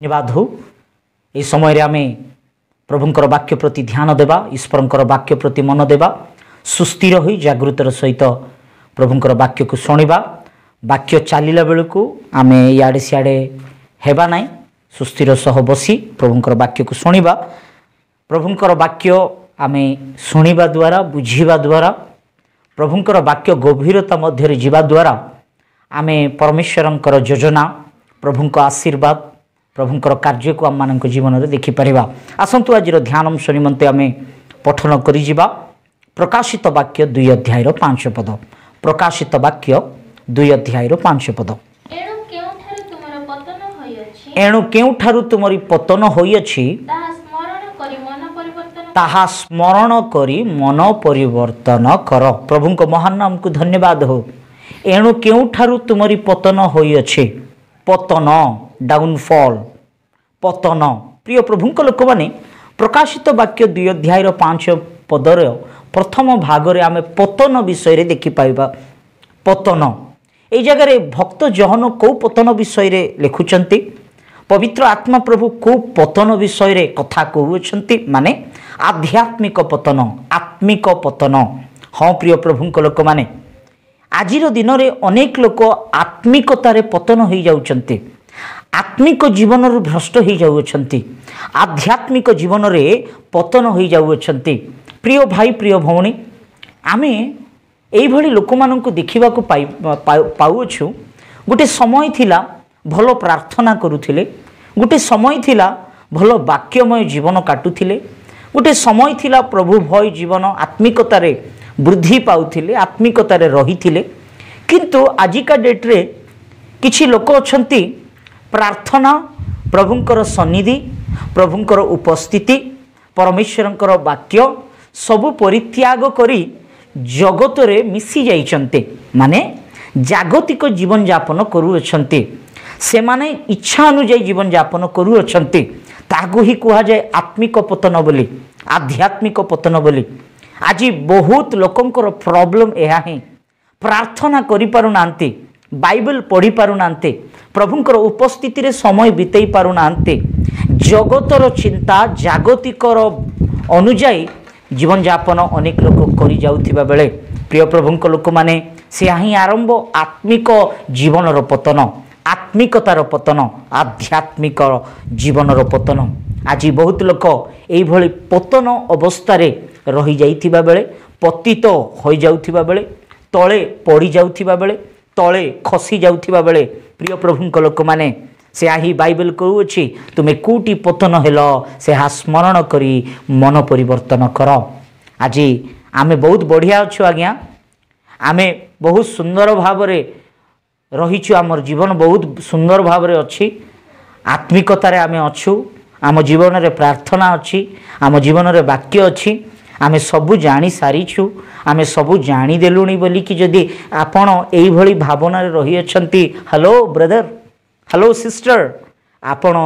धन्यवाद हो ये समय आम प्रभुंकर वाक्य प्रति ध्यान देवा ईश्वरंकर वाक्य प्रति मन देवा सुस्थिर हो जागृतर सहित प्रभुंकर वाक्य को शुणा वाक्य चलला बेलू आम इे सियाड़े हेबा नाई सुस्थिर सह बसी प्रभुंकर वाक्य को शुणा प्रभुंकर वाक्य आम शुणा द्वारा बुझा द्वारा प्रभुंकर वाक्य गभीरता मध्य जीवा द्वारा आम परमेश्वरंकर योजना प्रभुंक आशीर्वाद प्रभुंकर कार्य को आम मान जीवन में देखिपर। आसतु आज ध्यान अंश निमंते आम पठन करिजिबा प्रकाशित वाक्य 2 अध्याय 5 पद। प्रकाशित वाक्य 2 अध्याय 5 पद। एणु केउठारु तुमरी पतन होइअछि ताहा स्मरण करी मन परिवर्तन कर। प्रभु को महान नाम को धन्यवाद हो। एणु केउठारु तुमरी पतन होइअछि पतन डाउनफॉल पतन। प्रिय प्रभु लोक मैंने प्रकाशित वाक्य 2 अध्याय 5 पदर प्रथम भागरे आम पतन विषय देखिपाइबा। पतन ये जगह भक्त जहन कौ पतन विषय लिखुंट पवित्र आत्मा प्रभु कौ पतन विषय कथा कहते माने आध्यात्मिक पतन आत्मिक पतन। हाँ प्रिय प्रभु लोक मैंने आज दिन में अनेक लोक आत्मिकतार पतन हो जाउछंती आत्मिक जीवन भ्रष्ट हो जाउछंती आध्यात्मिक जीवन में पतन हो जाउछंती। प्रिय भाई प्रिय भौणी आमे एई भली लोक माननकु देखिबाकु पाउछु। गोटे समय थिला भल प्रार्थना करुथिले गोटे समय थिला भल वाक्यमय जीवन काटुथिले गोटे समय थिला प्रभु भय जीवन आत्मिकतार वृद्धि पाउथिले आत्मिकतार रहिथिले। किंतु आजिका डेट्रे किछि लोक अछंती प्रार्थना प्रभुंकर सन्निधि प्रभुंकर उपस्थिति परमेश्वरंकर वाक्य सबु परित्याग करी जगत रे मिसी जाइछन्ते माने जागतिक जीवन यापन करूछन्ते से माने इच्छा अनुଯାयी जीवन यापन करूछन्ते ताकू ही कहा जाए आत्मिक पतन बोली आध्यात्मिक पतन बोली। आज बहुत लोकंकर प्रॉब्लम यह ही प्रार्थना करि पारु नांती बाइबल पढ़ी पारु नांती प्रभुंकर उपस्थिति रे समय बितेई पारु नांती जगतर चिंता जागतिकर अनुଯାयी जीवन यापन अनेक लोक करि जाउथिबा बेले प्रिय प्रभुंक लोक माने से ही आरंभ आत्मिक जीवन पतन आत्मिकतार पतन आध्यात्मिक जीवन पतन। आज बहुत लोक एइभली पतन अवस्था रही जाइथिबा बेले पतित हो जाउथिबा बेले तले पड़ी जाउथिबा बेले तले खसी जाउथिबा बेले प्रिय प्रभुंक लोक माने से ही बाइबल कहूछि तुमे कोटी पतन हेलो से हा स्मरण करी मन परिवर्तन कर। आज आमे बहुत बढ़िया अच्छु आज्ञा आमे बहुत सुंदर भाव रहीछु आमर जीवन बहुत सुंदर भाव अच्छी आत्मिकतार आमे अच्छु आम जीवन रे प्रार्थना अच्छी आम जीवन रे वाक्य अच्छी आमे सबू जानी सारीछु आमे सबू जानी देलुनी बोली कि जदि आपण एई भली भावना रे रही अछंती हेलो ब्रदर हेलो सिस्टर आपण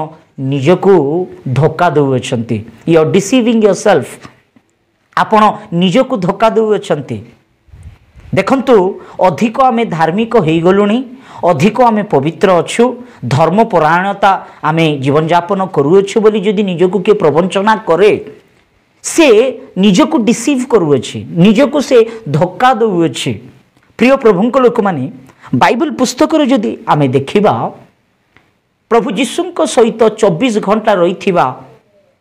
निजको धोखा दउछंती यू आर डिसीविंग योरसेल्फ आपण निजको धोखा दउछंती। देखंतु अधिक आमे धार्मिक हेई गलुनी अधिक आमे पवित्र अच्छु धर्मपरायणता आमे जीवन यापन करूछु बोली जदि निजको के प्रवंचना करे से निजको डिसीव करूछि निजको से धोखा दउछि। प्रिय प्रभुंक लोक माने बाइबल पुस्तक रे जदि आमे देखिबा प्रभु जीशुंक सहित 24 घंटा रहिथिबा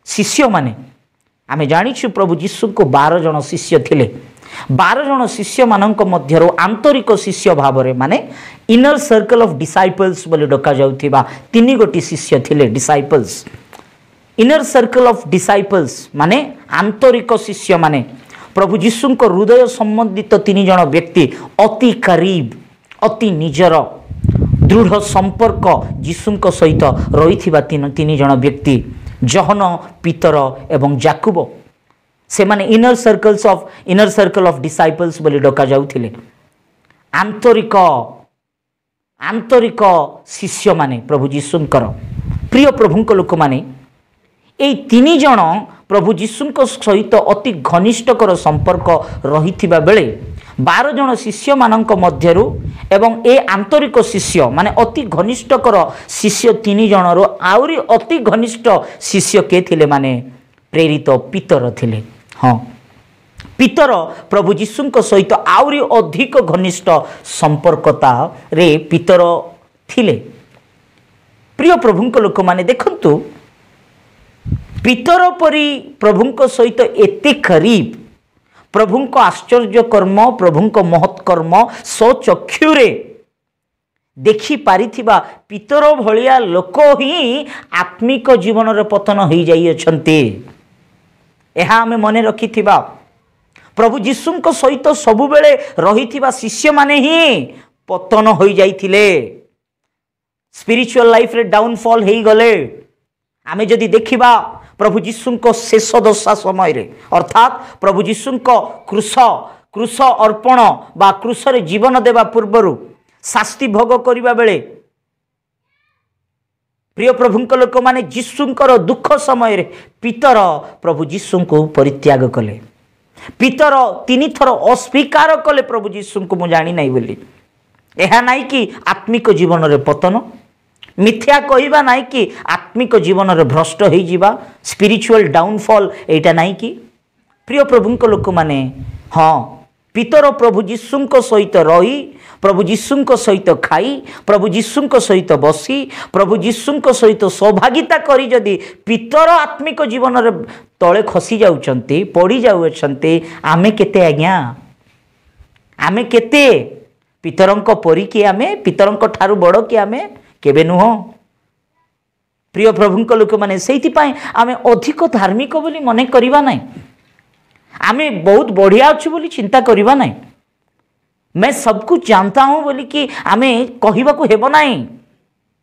शिष्य माने आमे जानिछु प्रभु जीशु को 12 जन शिष्य थिले 12 जन शिष्य मानक मध्यरो आंतरिक शिष्य भावरे माने इनर सर्कल ऑफ डिसाइपल्स बोली डका जाउथिबा 3 गोटी शिष्य थिले disciples. Inner circle of disciples माने आंतरिक शिष्य माने प्रभु जीशुंक हृदय संबंधित 3 जन व्यक्ति अति करीब अति निजर दृढ़ संपर्क जीशुंक सहित रहिथिबा 3 जन व्यक्ति जहन पीतर एवं जाकुब से माने इनर सर्कल ऑफ डिसाइपल्स बोली डका जाउथिले। आंतरिक शिष्य माने प्रभु जीशुंकर प्रिय प्रभुंक लोक माने ए 3 जन प्रभु जीशुंक सहित अति घनिष्ठकर संपर्क रहिथिबा बेले 12 जन शिष्य मानक मध्यरु एवं ए आंतरिक शिष्य माने अति घनिष्ठकर शिष्य 3 जनरो आउरी अति घनिष्ठ शिष्य के थिले माने प्रेरित पीतर थिले। हाँ, पीतर प्रभु जीशुंक सहित आउरी अधिक घनिष्ठ संपर्कता रे पीतर थिले। प्रिय प्रभुंक लोक माने देखंतु पीतर परी प्रभुंक सहित एते करीब प्रभुंक आश्चर्य कर्म प्रभुंक महत् कर्म स्वचक्षुरे देखि पारिथिबा पीतर भलिया लोक ही आत्मिक जीवन रे पतन होई जाई अछंती। एहा हमें मने रखिथिबा प्रभु जीशुंक सहित सबु बेले रहिथिबा शिष्य माने ही पतन होई जाइथिले, स्पिरिचुअल लाइफ रे डाउनफॉल हेई गले। आमे जदि देखिबा प्रभु जीशुंक शेष दशा समय रे अर्थात प्रभु जीशुंक क्रूस अर्पण बा क्रूस रे जीवन देवा पूर्वरु शास्ति भोग करिबा बेले प्रिय प्रभुंक लोक माने जीशुंकर दुख समय रे पीतर प्रभु जीशुंको परित्याग कले। पीतर 3 थर अस्वीकार कले प्रभु जीशुंको मु जानि नै बोली। एहा नाइ कि आत्मिक जीवन रे पतन, मिथ्या कहिबा नाइ कि आत्मिक जीवन रे भ्रष्ट होई जिबा, स्पिरिचुअल डाउनफॉल एटा नाइ कि। प्रिय प्रभुंक लोक माने हाँ पीतर प्रभु जीशुंक सहित रही प्रभु जीशुंक सहित खाई प्रभु जीशुंक सहित बसी प्रभु जीशुंक सहित सौभागिता करी जदि पीतर आत्मिक जीवन रे तळे खसी जाउछंती पड़ी जाउछंती आमे केते आज्ञा, आमे केते पीतरंक परी कि आमे पीतरंक ठारू बड़ कि आमे केबे नुह। प्रिय प्रभुंक लोक माने सेति पय आमे अधिक धार्मिक बोली मने करिबा नै, आमे बहुत बढ़िया अछि बोली चिंता करिबा नै, मैं सब कुछ जानता हूं बोली कि आमे कहिबा को हेबो नै।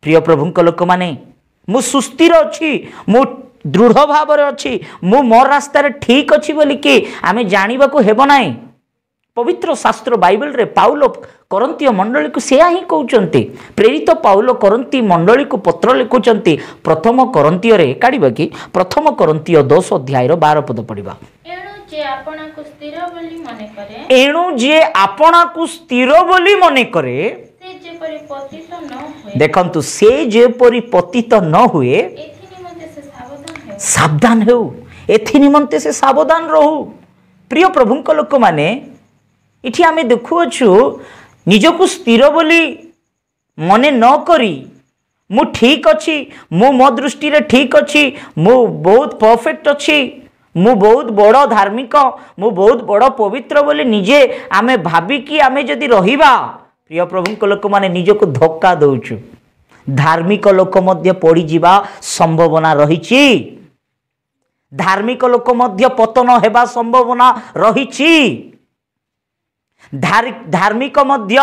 प्रिय प्रभुंक लोक माने मु सुस्थिर अछि, मु दृढ़ भाव रे अछि, मु मोर रास्ता रे ठीक अछि बोली कि आमे जानिबा को हेबो नै। पवित्र शास्त्र बाइबल रे पाउलो करंतीय मंडली को सेया ही कहउचंती। प्रेरित पाउलो करंती मंडली को पत्र लिखुचंती प्रथम करंतीय रे काढिबा कि प्रथम करंतीय 10 अध्याय रो 12 पद पढिबा। एणु जे आपना को स्थिर बोली मने करे देखंतु से जे परि पतित न हुए सावधान हो, एथि निमंते से सावधान रहू। प्रिय प्रभुंक लोक माने इठी आमे देखु अछु निजको स्थिर बोली मने न करी मु ठीक अछि, मु मो दृष्टि रे ठीक अछि, मु बहुत परफेक्ट अछि, मु बहुत बड़ धार्मिक, मु बहुत बड़ पवित्र बोली निजे आमे भाबी कि आमे जदि रहिबा प्रिय प्रभुंक लोक माने निजको धक्का दउछु। धार्मिक लोक मध्य पड़ी जीवा संभावना रहिछि, धार्मिक लोक मध्य पतन हेबा संभावना रहिछि, धार्मिक मध्य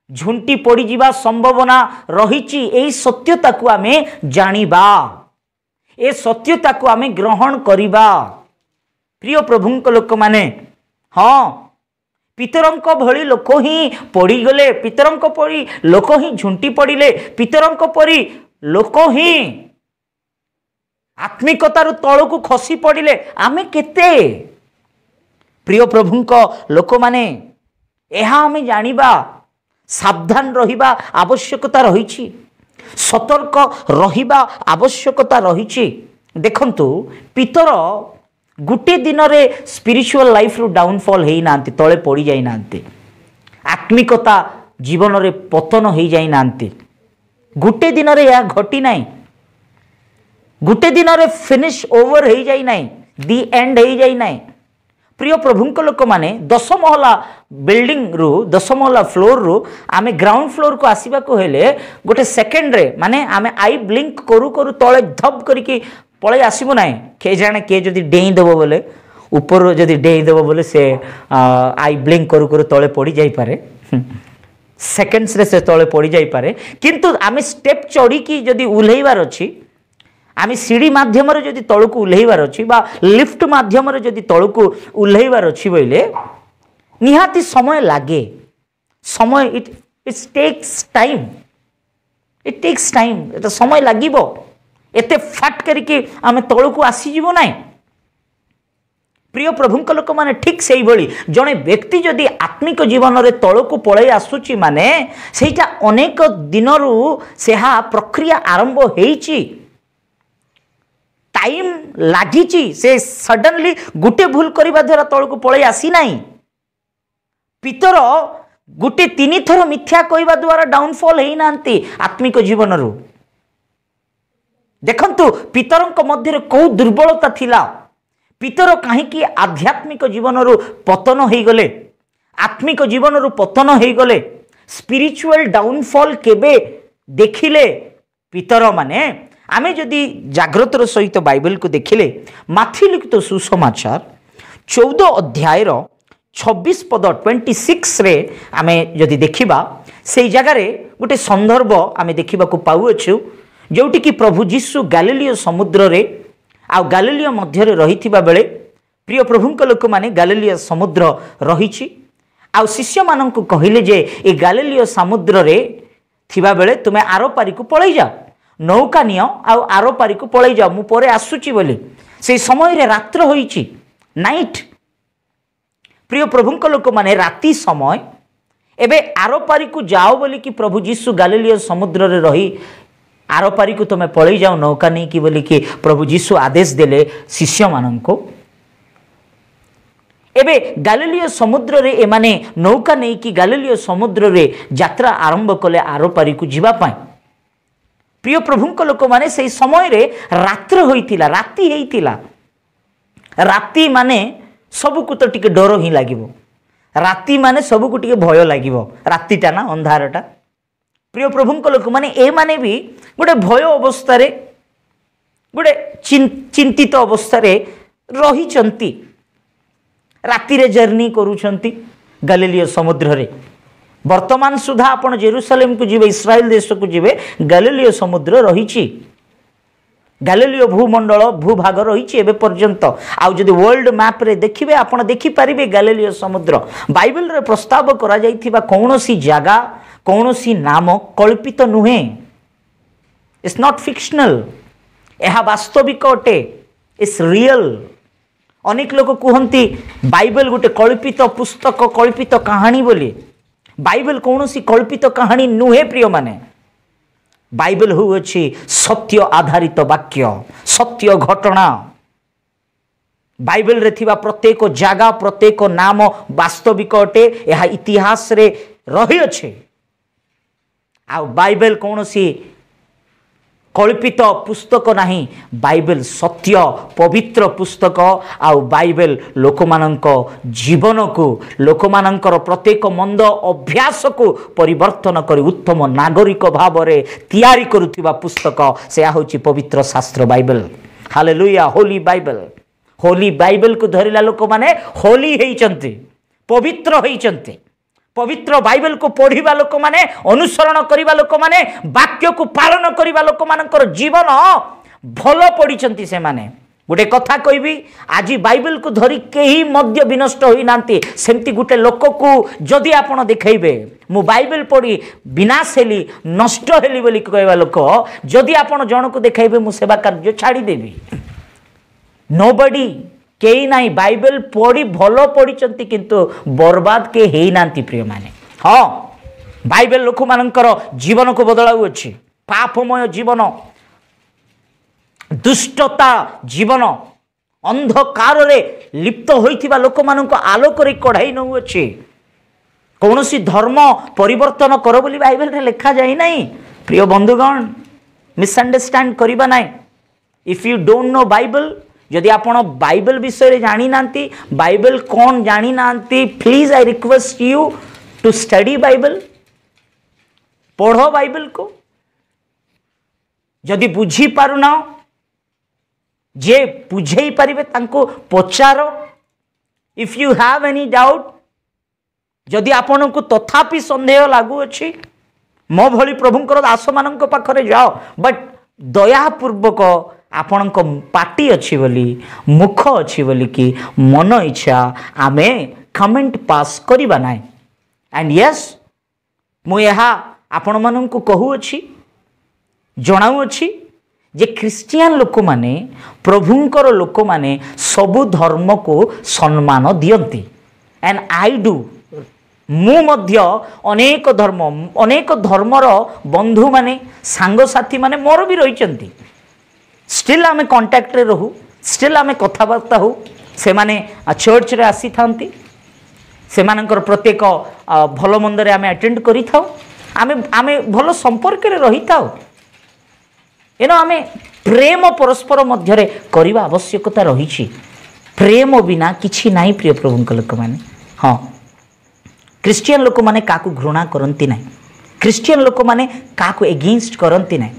झुंटी पड़ी जीवा संभावना रहिछि। एई सत्यता को आमे जानिबा, ए सत्यता को आमे ग्रहण करिबा। प्रिय प्रभुंक लोक माने हाँ पितरंक भली लोक ही पड़ी गले, पितरंक परी लोक ही झुंटी पड़िले, पितरंक परी लोक ही आत्मिकतार तळकु खसी पड़िले आमे केते। प्रिय प्रभुंक लोक माने एहा आमे जानिबा, सावधान रहिबा आवश्यकता रहिछि, सतर्क रहिबा आवश्यकता रहिछि। देखंतु पितर गुटे दिन रे स्पिरिचुअल लाइफ रु डाउनफॉल हेई नांती, तळे पड़ी जाई नांती, आत्मिकता जीवन रे पतन हेई जाई नांती। गुटे दिन रे या घटी नाही, गुटे दिन रे फिनिश ओवर हेई जाई नाही, दी एंड हेई जाई नाही। प्रिय प्रभुंक लोक माने 10 महला बिल्डिंग रु 10 महला फ्लोर रु आमे ग्राउंड फ्लोर को आसीबा को हेले गोटे सेकेंड रे माने आमे आई ब्लिंक करू करू तळे धप करिके पळे आसीबो नाही। के जाने के जदि डेई देबो बोले ऊपर जदि डेई देबो बोले से आई ब्लिंक करू करू तळे पड़ी जाई पारे, सेकेंड्स रे से तळे पड़ी जाई पारे। किंतु आमे स्टेप चढ़ी की जदि उल्हेइबार अछि, आमे सीढ़ी माध्यम रे जदि तळकु उल्हेइबार अछि बा लिफ्ट माध्यम रे जदि तळकु उल्हेइबार अछि बोइले निहाती समय लागे, समय it takes time, it takes time, एटा समय लागिबो, एते फाट करिके आमे तळकु आसी जिवो नाही। प्रिय प्रभुंक लोक माने ठीक से भली जड़े व्यक्ति जदि आत्मिक जीवन रे तलक पलि आसुची माने सेटा अनेक दिन से प्रक्रिया आरंभ होईची टाइम लागिची से सडनली गुटे भूल करबा द्वारा तलक पलि आसी नाही पितर गुटे 3 थर मिथ्या कहवा द्वारा डाउनफॉल होई नांती आत्मिक जीवन रू देखंतु पितरंक मध्य को दुर्बलता थिला पितर कहीं आध्यात्मिक जीवन रू पतन हो गले आत्मिक जीवन रू पतन हो गले स्पिरिचुअल डाउनफॉल केबे देखिले पितर माने आमे जदि जाग्रतर सहित बाइबल को देखिले माथी लिखित सुसमाचार 14 अध्याय 26 पद 26 रे आमे जदि देखिबा से जगार गोटे संदर्भ आमे देखिबा को पाउछु जोटी कि प्रभु जीशु गलीलियो समुद्र रे आ गलीलियो मध्य रही बेले प्रिय प्रभुंक लोक माने गलीलियो समुद्र रही आ शिष्य मानक कहले जे ए गलीलियो समुद्र रे थिबा बेले तुमे आरो पारी को पळै जा नौका नियो आ आरो पारी को पळै जा मु परे आसुची बोली से समय रे रात्र होईची नाइट प्रिय प्रभुंक लोक माने राति समय एबे आरो पारी को जाओ बोली कि प्रभु जीशु गलीलियो समुद्र रे रही आरो पारी को तुम पलि जाओ नौका नहीं कि बोली कि प्रभु जीशु आदेश देले शिष्य माननको एबे गलीलियो समुद्र रे एमाने नौका नहीं कि गलीलियो समुद्र रे यात्रा आरंभ कले आरो पारी को जीवा पाए प्रिय प्रभुंक लोक माने से समय रे रात्र होइतिला राति हेइतिला राति माने सबु को तो टिके डर ही लागिवो राति माने सबु को टिके भय लागिवो रातिटा ना अंधारटा प्रिय प्रभुंक लोक माने ए माने भी गोटे भय अवस्था रे गोटे चिंतित अवस्था रे रही चंती राति रे जर्नी करूछंती गलीलियो समुद्र रे वर्तमान सुधा आपण जेरूशलेम को जीवे इस्राएल देश को जीवे गलीलियो समुद्र रहीची गलीलियो भूमंडल भूभाग रहीची एबे पर्यंत आउ जदि वर्ल्ड मैप रे देखिबे आपण देखि परिबे गलीलियो समुद्र बाइबल रे प्रस्ताव करा जाइथिबा कोनोसी जागा कौनसी नाम कल्पित नुहे इट्स नॉट फिक्शनल यह वास्तविक अटे इट्स रियल अनेक लोग कहती बाइबल गोटे कल्पित पुस्तक कल्पित कहानी बोली बाइबल कौनसी कल्पित कहानी नुहे प्रिय माने बाइबल होउछि सत्य आधारित वाक्य सत्य घटना बाइबल रे थिबा प्रत्येक जागा प्रत्येक नाम वास्तविक अटे यह इतिहास रे रही अछि आ बाइबल कौनसी कल्पित पुस्तक नहीं बाइबल सत्य पवित्र पुस्तक आ बाइबल लोक मानक जीवन को लोक मानकर प्रत्येक मंद अभ्यास को परिवर्तन करी उत्तम नागरिक भाव रे तैयारी करुथिबा पुस्तक से होची पवित्र शास्त्र बाइबल हालेलुया होली बाइबल को धरिला लोक माने होली हेइचंती पवित्र हेइचंती पवित्र बाइबल को पढ़िबा लोक माने अनुसरण करिबा लोक माने वाक्य को पालन करिबा लोक मानकर जीवन भल पड़िचंती से माने गोटे कथा कहबी आज बाइबल को धरी केही मध्य विनष्ट होई नांती सेमती गोटे लोक को जदि आपण देखैबे मु बाइबल पढ़ी विनाश हेली नष्ट हेली बोली कहबा लोक जदि आपण जण को देखैबे मु सेवा कार्य छाड़ी देबी नोबडी कई ना बाइबल पढ़ी भल पढ़ी किंतु बर्बाद के ही नांती प्रिय माने हाँ बाइबल लोक मानकर जीवन को बदलाउ अछि पापमय जीवन दुष्टता जीवन अंधकार रे लिप्त होइथिबा लोक मानक आलोक रे कढ़ाई नउ अछि कौनसी धर्म परिवर्तन कर बोली बाइबल रे लिखा जाई नाही प्रिय बंधुगण मिसअंडरस्टैंड करिबा नाही if you don't know Bible जदि आपण बाइबल विषय रे जानी नांती बाइबल कौन जानी नांती please I request you to study Bible पढ़ो बाइबल को जदि बुझी पारुना जे बुझेई पारिबे तांको पचारो if you have any doubt जदि आपण को तथापि संदेह लागू अछि मो भली प्रभुंकर दास मानक पाखरे जाओ बट दयापूर्वक आपण पार्टी अच्छी बोली मुख अच्छी बोली कि मन इच्छा आमे कमेंट पास करिबा नाय एंड यस मु यहाँ आपण मानक कहू अच्छी जनाऊ अच्छी जे ख्रिस्टियान लोक माने प्रभुंकर लोक माने सबु धर्म को सम्मान दियंती एंड आई डू मु मध्य अनेक धर्मर बंधु माने सांग साथी माने मोर भी रही स्टिल आमे कांटेक्ट रे रहू स्टिल आमे कथबार्ता हो से माने चर्च रे आसी थांती से मानकर प्रत्येक भल मंदरे आमे अटेंड करी थाओ आमे भल संपर्क रे रही थाओ एनो आमे प्रेम परस्पर मध्य रे करिवा आवश्यकता रही प्रेम बिना किछि नाई प्रिय प्रभुंक लोक माने हाँ क्रिश्चियन लोक माने काकू घृणा करंती नाही क्रिश्चियन लोक माने काकू एगेंस्ट करंती नाही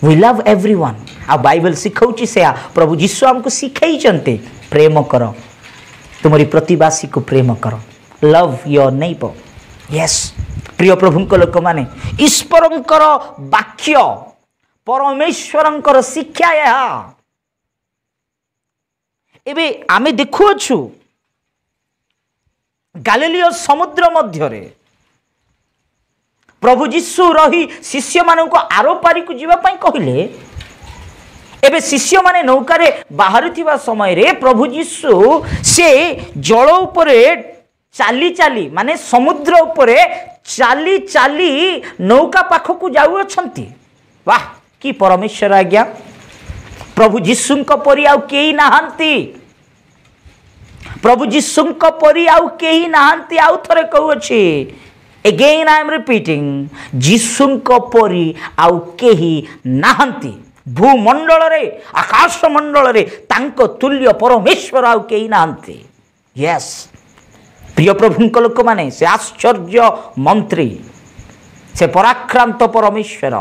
वी लव एवरीवन आ बाइबल सिखाउची से प्रभु यीशु हमको सिखाई चंते प्रेम करो तुम्हारी प्रतिवासी को प्रेम करो लव योर नेबर यस प्रिय प्रभुंक लोक माने ईश्वरंकर वाक्य परमेश्वरंकर शिक्षा यहा एबे आमे देखुअछु गालिलियो समुद्र मध्य रे प्रभु यीशु रही शिष्य मानन को आरो पारी को जीवा पई कहिले एबे शिष्य माने नौका रे बाहरुथिबा समय रे प्रभु यीशु से जल उपरे चाली चाली माने समुद्र उपरे चाली चाली नौका पाख को जाउ अछंती वाह कि परमेश्वर आज्ञा प्रभु यीशुंक परि आउ केही नाहंती प्रभु यीशुंक परि आउ केही नाहंती आउ थरे कहू अछि अगेन आई एम रिपीटिंग यीशुंक परि आउ केही नाहंती भूमंडल रे आकाश मंडल रे तांको तुल्य परमेश्वर आउ केही नाहंती यस प्रिय प्रभुंक लोक माने से आश्चर्य मंत्री से पराक्रांत परमेश्वर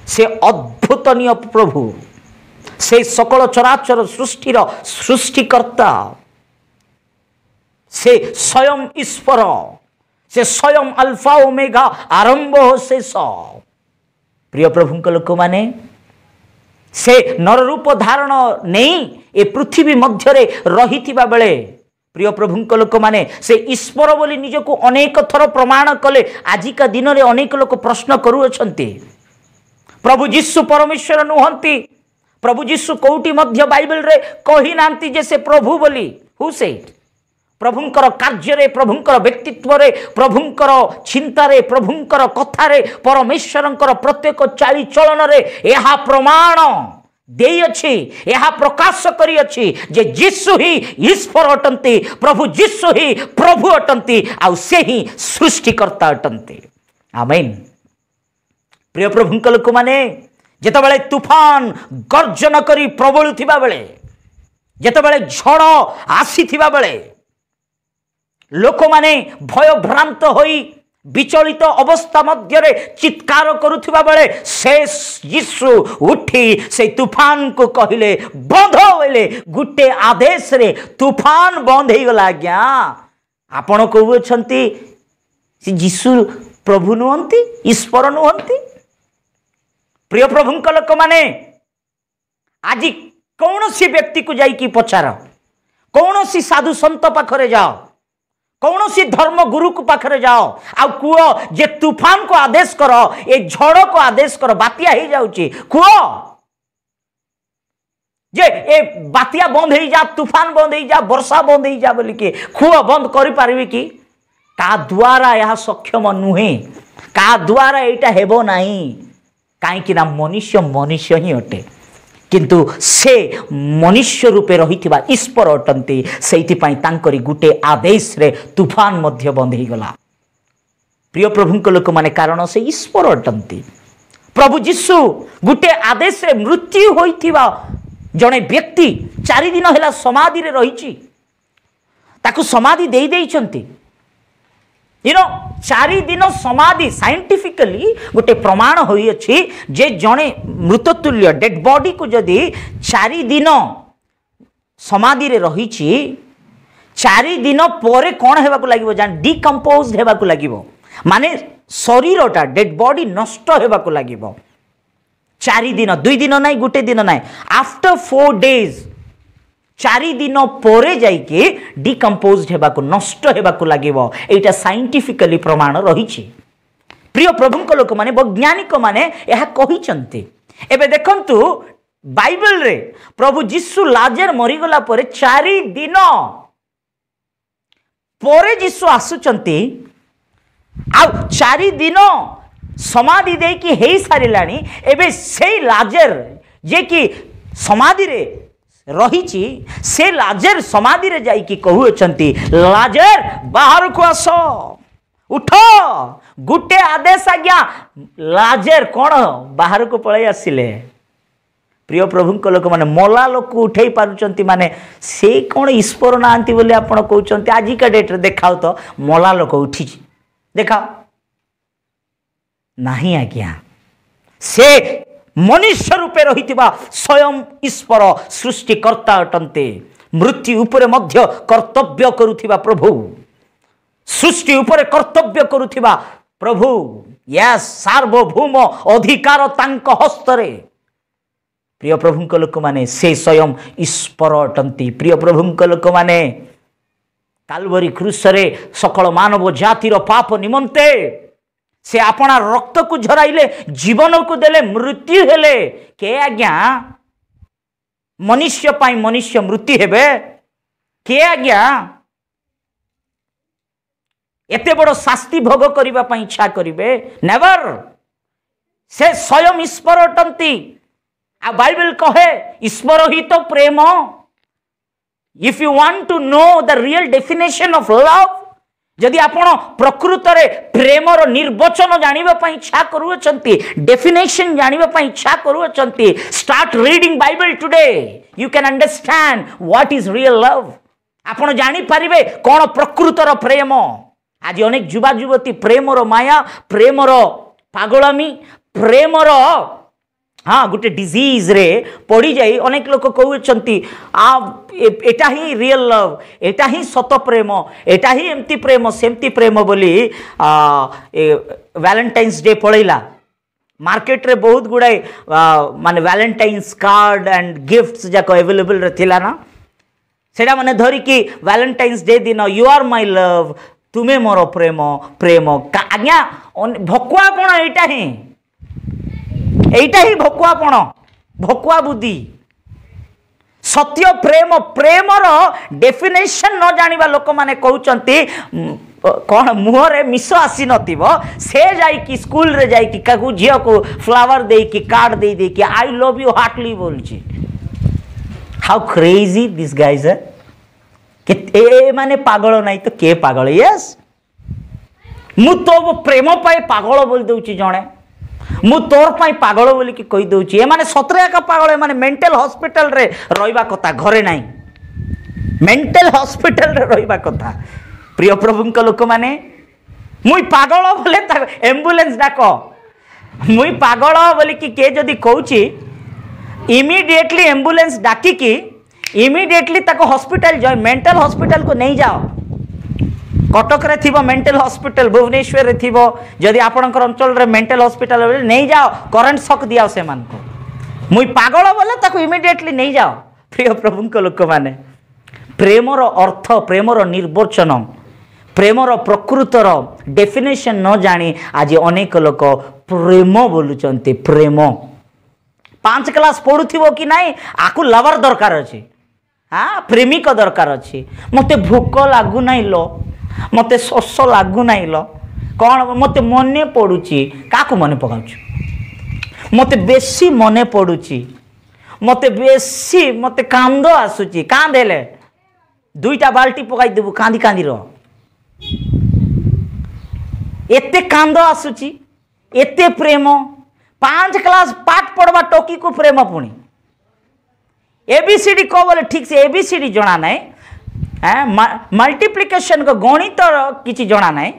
से अद्भुतनीय प्रभु से सकल चराचर सृष्टिर सृष्टिकर्ता से स्वयं ईश्वर से स्वयं अल्फा ओमेगा आरंभ हो शेष प्रिय प्रभुंक लोक माने से नर रूप धारण नहीं ए पृथ्वी मध्य रे रहिथिबा बेले प्रिय प्रभुंक लोक माने से ईश्वर बोली निजको अनेक थर प्रमाण कले आजिका दिन रे अनेक लोक प्रश्न करूअछंती प्रभु यीशु परमेश्वर नुहंती प्रभु यीशु कोउटी मध्य बाइबल रे कहि नांती जे से प्रभु बोली हु से प्रभुंकर कार्य रे प्रभुंकर व्यक्तित्व रे प्रभुंकर चिंता रे प्रभुंकर कथा रे परमेश्वरंकर प्रत्येक चाली चलन रे एहा प्रमाण देई अछि एहा प्रकाश करी अछि जे यीशु ही ईश्वर अटंती प्रभु यीशु ही प्रभु अटंती आ से ही सृष्टिकर्ता अटंती आमेन प्रिय प्रभुंक लोक माने जेतेबेले तूफान गर्जन करी प्रबलुथिबा बेले जेतेबेले झड़ आसीथिबा बेले लोक माने भय भ्रांत होई विचलित अवस्था मध्य रे चित्कार करुथिबा बेले से यीशु उठी से तूफान को कहिले बंध होइले गुटे आदेश रे तूफान बंद हे गला आज्ञा आपण कहउछंती से यीशु प्रभु नुहंती ईश्वर नुहंती प्रिय प्रभुंक लोक माने आज कौन सी व्यक्ति को जाई की पचार कौन सी साधु संत पाखरे जाओ कौन सी धर्म गुरु को पाखरे जाओ आ कुओ जे तूफान को आदेश करो ए झड़ को आदेश करो बातिया ही जाउची कुओ जे ए बातिया बंद ही जा तूफान बंद ही जा वर्षा बंद ही जा बोली के कुओ बंद करि पारिबे की का द्वारा यह सक्षम नुहे का द्वारा एटा हेबो नाही कहीं मनुष्य मनुष्य ही अटे किंतु से मनुष्य रूपे रही ईश्वर अटंती से गुटे आदेश रे तूफान मध्य बंद हो गला प्रिय प्रभुंक लोक माने कारण से ईश्वर अटंती प्रभु यीशु गुटे आदेश रे मृत्यु होइथिबा जणे व्यक्ति 4 दिन हैला समाधि रे रहिछि ताकु समाधि देई देइछंती यू नो 4 दिन समाधि साइंटिफिकली गोटे प्रमाण होई अछि जे जणे मृततुल्य डेड बॉडी को जदि 4 दिन समाधि रे रहिछि 4 दिन परे कोन हेबाकू लागिवो जान डिकंपोज हेबाकू लागिवो माने शरीरटा डेड बॉडी नष्ट हेबाकू लागिवो 4 दिन 2 दिन नाही गोटे दिन नाही आफ्टर 4 डेज 4 दिन परे जाइके डिकंपोज हेबाकू नष्ट हेबाकू लागिवो एटा साइंटिफिकली प्रमाण रहिछि प्रिय प्रभुंक लोक माने वैज्ञानिक माने यह कहिचंती एबे देखंतु बाइबल रे प्रभु जीशु लाजर मरीगला पर 4 दिन परे जीशु आसुचंती आ 4 दिन समाधि दे कि हेई सारिलानी एबे सेई लाजर जे कि समाधि रे रही से लाजर समाधि रे जाई कि कहउचंती लाजर बाहर को आसो उठ गुटे आदेश आज्ञा लाजर कौन बाहर को पळै आसिले प्रिय प्रभु लोक माने मला लोक उठे पारुचंती माने से कौन ईश्वर नांती बोली आपण कहउचंती आज का डेट रे देखाओ तो मला लोक उठी देखाओ नहीं आज्ञा से मनुष्य रूपे रही स्वयं ईश्वर सृष्टिकर्ता अटंते मृत्यु उपरे मध्य कर्तव्य करुथिबा प्रभु सृष्टि उपरे कर्तव्य करुथिबा प्रभु यस सार्वभौम अधिकार तांक हस्तरे प्रिय प्रभु लोक माने से स्वयं ईश्वर अटंती प्रिय प्रभु लोक माने काल्वरी क्रूसरे सकल मानव जातिर पाप निमंते से अपना रक्त को झराइले जीवन को देले मृत्यु हेले के आज्ञा मनुष्य पाई मनुष्य मृत्यु हेबे के आज्ञा एते बड़ शास्ति भोग करिबा पाई इच्छा करिवे नेवर से स्वयं ईश्वर अटंती आ बाइबल कहे ईश्वर ही तो प्रेम if you want to know the real definition of love जदि आपण प्रकृत रे प्रेमर निर्वचन जानिबा पई इच्छा करूछंती डेफिनेशन जानिबा पई इच्छा करूछंती start reading Bible today you can understand what is real love आपण जानि परिबे कोन प्रकृतर प्रेम आज अनेक युवा युवती प्रेमर माया प्रेमर पागलामी प्रेमर हाँ गोटे डिजीज रे पड़ी जाई अनेक लोक कहउछंती एटा ही रियल लव एटा ही सत प्रेम एटा ही एमती प्रेम सेमती प्रेम बोली वैलेंटाइन्स डे पड़ेला मार्केट रे बहुत गुड़ाए माने वैलेंटाइन्स कार्ड एंड गिफ्ट्स जाक अवेलेबल रे थिला ना सेडा माने धरी कि वैलेंटाइन्स डे दिन यू आर माय लव तुमे मोर प्रेम प्रेम आज्ञा भकुआ कोन एटा ही भकुआपण भकुआ बुद्धि सत्य प्रेम प्रेमर डेफिनेशन न जानिबा लोक माने कहउचंती कौन मुहरे मिस आसी नथिबो से जाई कि स्कूल रे जाई कि काकू झियो को फ्लावर दे कि कार्ड दे कि आई लव यू हार्टली बोलची how crazy this guys are के ए माने पागल नहीं तो के पागल यस मु तो प्रेम पाए पागल बोल दउची जणे मु तोर पाई पागल बोली कि कही दउची ए माने सतरे का पागल ए माने मेंटल हॉस्पिटल रे रहिबा कथा घरे नाही मेंटल हॉस्पिटल रे रहिबा कथा प्रिय प्रभु लोक माने मुई पागल बोले एम्बुलेंस डाक मुई पागल बोली कि के जदी कहूची इमीडिएटली एम्बुलेंस डाकी कि इमीडिएटली ताको हॉस्पिटल जाओ मेंटल हॉस्पिटल को नहीं जाओ कटक रे थिबो मेंटल हॉस्पिटल भुवनेश्वर रे थिबो जदि आपनकर अंचल रे मेंटल हॉस्पिटल नहीं जाओ करंट शॉक दियाओ से मान को मुई पागल बोले ताको इमीडिएटली नहीं जाओ प्रिय प्रभु लोक माने प्रेमर अर्थ प्रेमर निर्वचन प्रेमर प्रकृतर डेफिनेशन न जानी आज अनेक लोक प्रेम बोलुचंती प्रेम 5 क्लास पढ़ुथिबो कि नहीं आकु लवर दरकार अछि हाँ प्रेमिक दरकार अछि मते भूख लागु नहीं लो मते शोष लागु नहीं लो कौन मते मने पड़ुची काकु मने पकाउछु मते बेसी मने पड़ुची मते बेसी मते कांदो आसुची कांदेले 2टा बाल्टी पकाई देबु कांदी कांदी रो एते कांदो आसुची एते प्रेम 5 क्लास पाठ पढ़वा टोकी को प्रेम पुणी एबीसीडी को बोले ठीक से एबीसीडी जना नहीं मल्टीप्लिकेशन को गणित किसी जना नहीं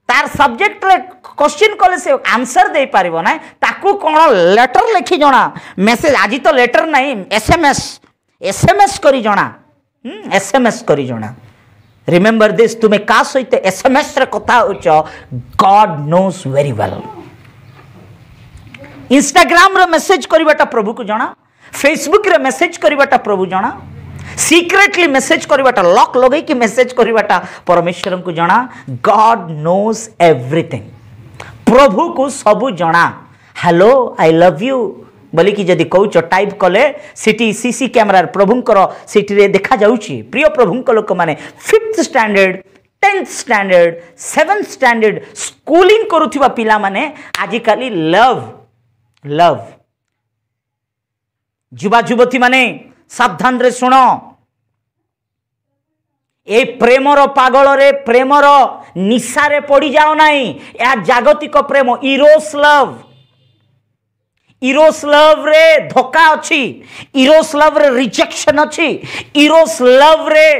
तार सब्जेक्ट रे क्वेश्चन कले से आंसर दे पारिबो ना ताकू कोन लेटर लिखी जना मेसेज आज तो लेटर नहीं एसएमएस करी जना एसएमएस करी जना रिमेंबर दिस तुम्हें का सहित एसएमएस रे कथा होच God knows very well Instagram रे मेसेज करिबाटा प्रभु को जना फेसबुक रे मेसेज करिबाटा प्रभु जना सीक्रेटली मेसेज करिबाटा लॉक लगई कि मेसेज करिबाटा परमेश्वर को जना गॉड नोस एवरीथिंग प्रभु को सबू जना हेलो आई लव यू बोली कि जदि कौच टाइप कले सिटी सीसी कैमरा प्रभुंकर सिटी देखा जाउची। प्रिय प्रभुंक लोक माने 5th standard 10th standard 7th standard schooling करुथिबा पिला माने आजिकाली लव लव युवा युवती माने सावधान रे सुनो ए प्रेमर पागल रे प्रेमर निशा रे पड़ी जाओ नहीं। या जागतिक प्रेम इरोस लव रे धोखा अच्छी इरोस लव रे रिजेक्शन अच्छी इरोस लव रे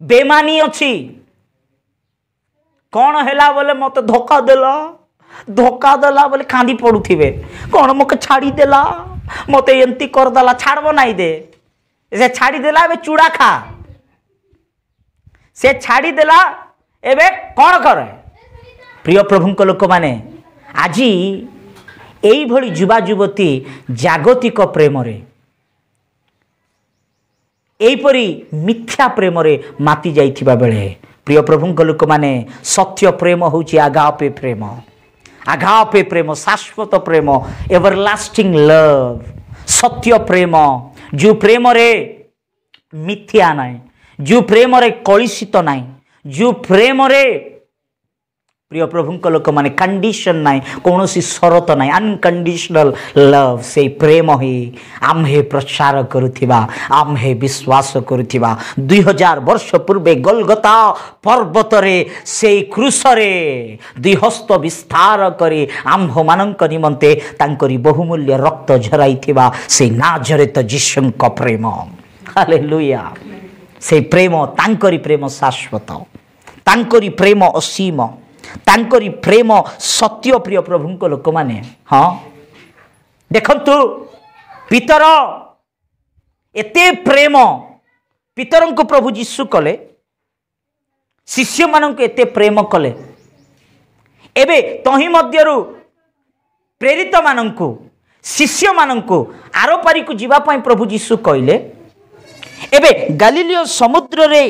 बेमानी अच्छी। कौन हैला बोले मत धोखा देला बोले कांदी पड़ुथिबे कौन मके छाड़ी देला मत एमती करदेला छाड़ब नाई दे से छाड़ी देला एबे चूड़ा खा से छाड़ी देला एबे कौन करे। प्रिय प्रभुंक लोक माने आजी एई भली युवा युवती जागतिक प्रेम रे एईपरी मिथ्या प्रेम रे माति जाइथिबा बेले प्रिय प्रभुंक लोक माने सत्य प्रेम होची आगापे प्रेम शाश्वत प्रेम एवरलास्टिंग लव सत्य प्रेम जो प्रेम रे मिथ्या नाई जो प्रेम रे कलुषित नाई जो प्रेम रे प्रिय प्रभुंक लोक माने कंडीशन नाई कौन सी शरत नाई अनकंडीशनल लव से प्रेम ही आम्हे प्रचार करुथिबा आम्हे विश्वास करुथिबा 2000 वर्ष पूर्वे गोलगता पर्वत रे से क्रूस रे दुई हस्त विस्तार करी आम्भ मानक निमंते तांकरी बहुमूल्य रक्त झराइथिबा से नाजरेत जीशुंक प्रेम हालेलुया। से प्रेम तांकरी प्रेम शाश्वत तांकरी प्रेम असीम तांकरी प्रेम सत्य। प्रिय प्रभुंक लोक माने हाँ देखंतु पितर एते प्रेम पितर को प्रभु जीशु कले शिष्य मानक एते प्रेम कले एबे तही मध्यरु प्रेरित मानक शिष्य मानक आरपारी को जीवा पई प्रभु जीशु कहले एबे गलीलियो समुद्र रे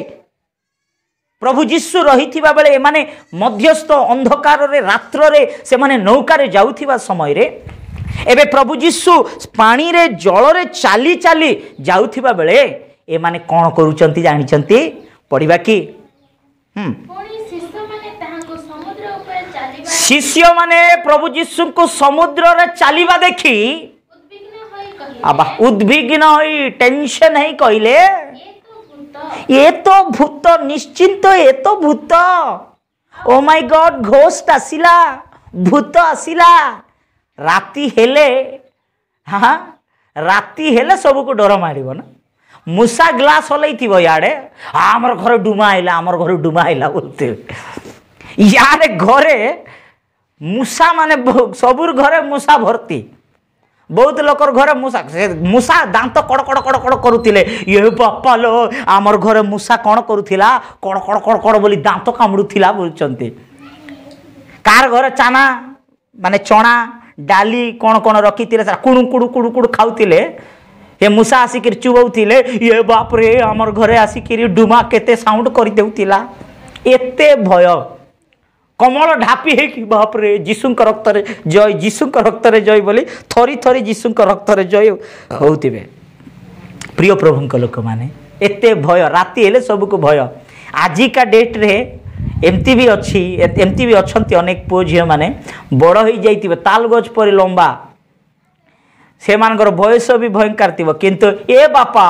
प्रभु जीशु रही बेले माने मध्यस्थ अंधकार रे रात्र रे से माने नौका रे जाउथिबा समय रे एबे प्रभु जीशु पानी रे जल रे चाली चाली जाउथिबा बेले ए माने कोन करूचंती जानिचंती पढ़िबा कि शिष्य माने प्रभु जीशु को समुद्र रे चालीबा देखी उद्विग्न होई टेंशन है कहले ये तो भूत निश्चिंत ये तो भूत ओ माय गॉड घोस्ट आसिला भूत आसिला राती हेले हाँ राती हेले सब को डर मारिबो ना मूसा ग्लास हलैथिबो याडे हमर घर डुमा आइला बोलते यारे घरे मूसा माने सबुर घरे मूसा भर्ती बहुत लोकर घरे मूसा दांत कड़ कड़ कड़ कड़ करुथिले ये बापा लो आमर घरे मूसा कौन करुथिला कड़ कड़ कड़ कड़ बोली दांत कामुड़ुथिला बोलचंती कार घरे चाना माने चना डाली कौन कौन रखिथिले कुड़ू कुड़ू कुड़ू कुड़ू खाउथिले ये मूसा आसिक चुबौथिले ये बाप रे आमर घरे आसिक डुमा केते साउंड करि देउथिला एते भय कमल ढापी है कि बाप रे जीशुंक रक्त रे जय जीशुंक रक्त रे जय बोली थरी थरी जीशुंक रक्त रे जय होतिबे। प्रिय प्रभुंक लोक माने एते भय राती हेले सब को भय आजिका डेट रे एमती भी अच्छी एमती भी अच्छी अनेक पुओ झील माने बड़ हो जाइतिबे ताल गज पर लंबा से मानकर बयस भी भयंकर थी किंतु ए बापा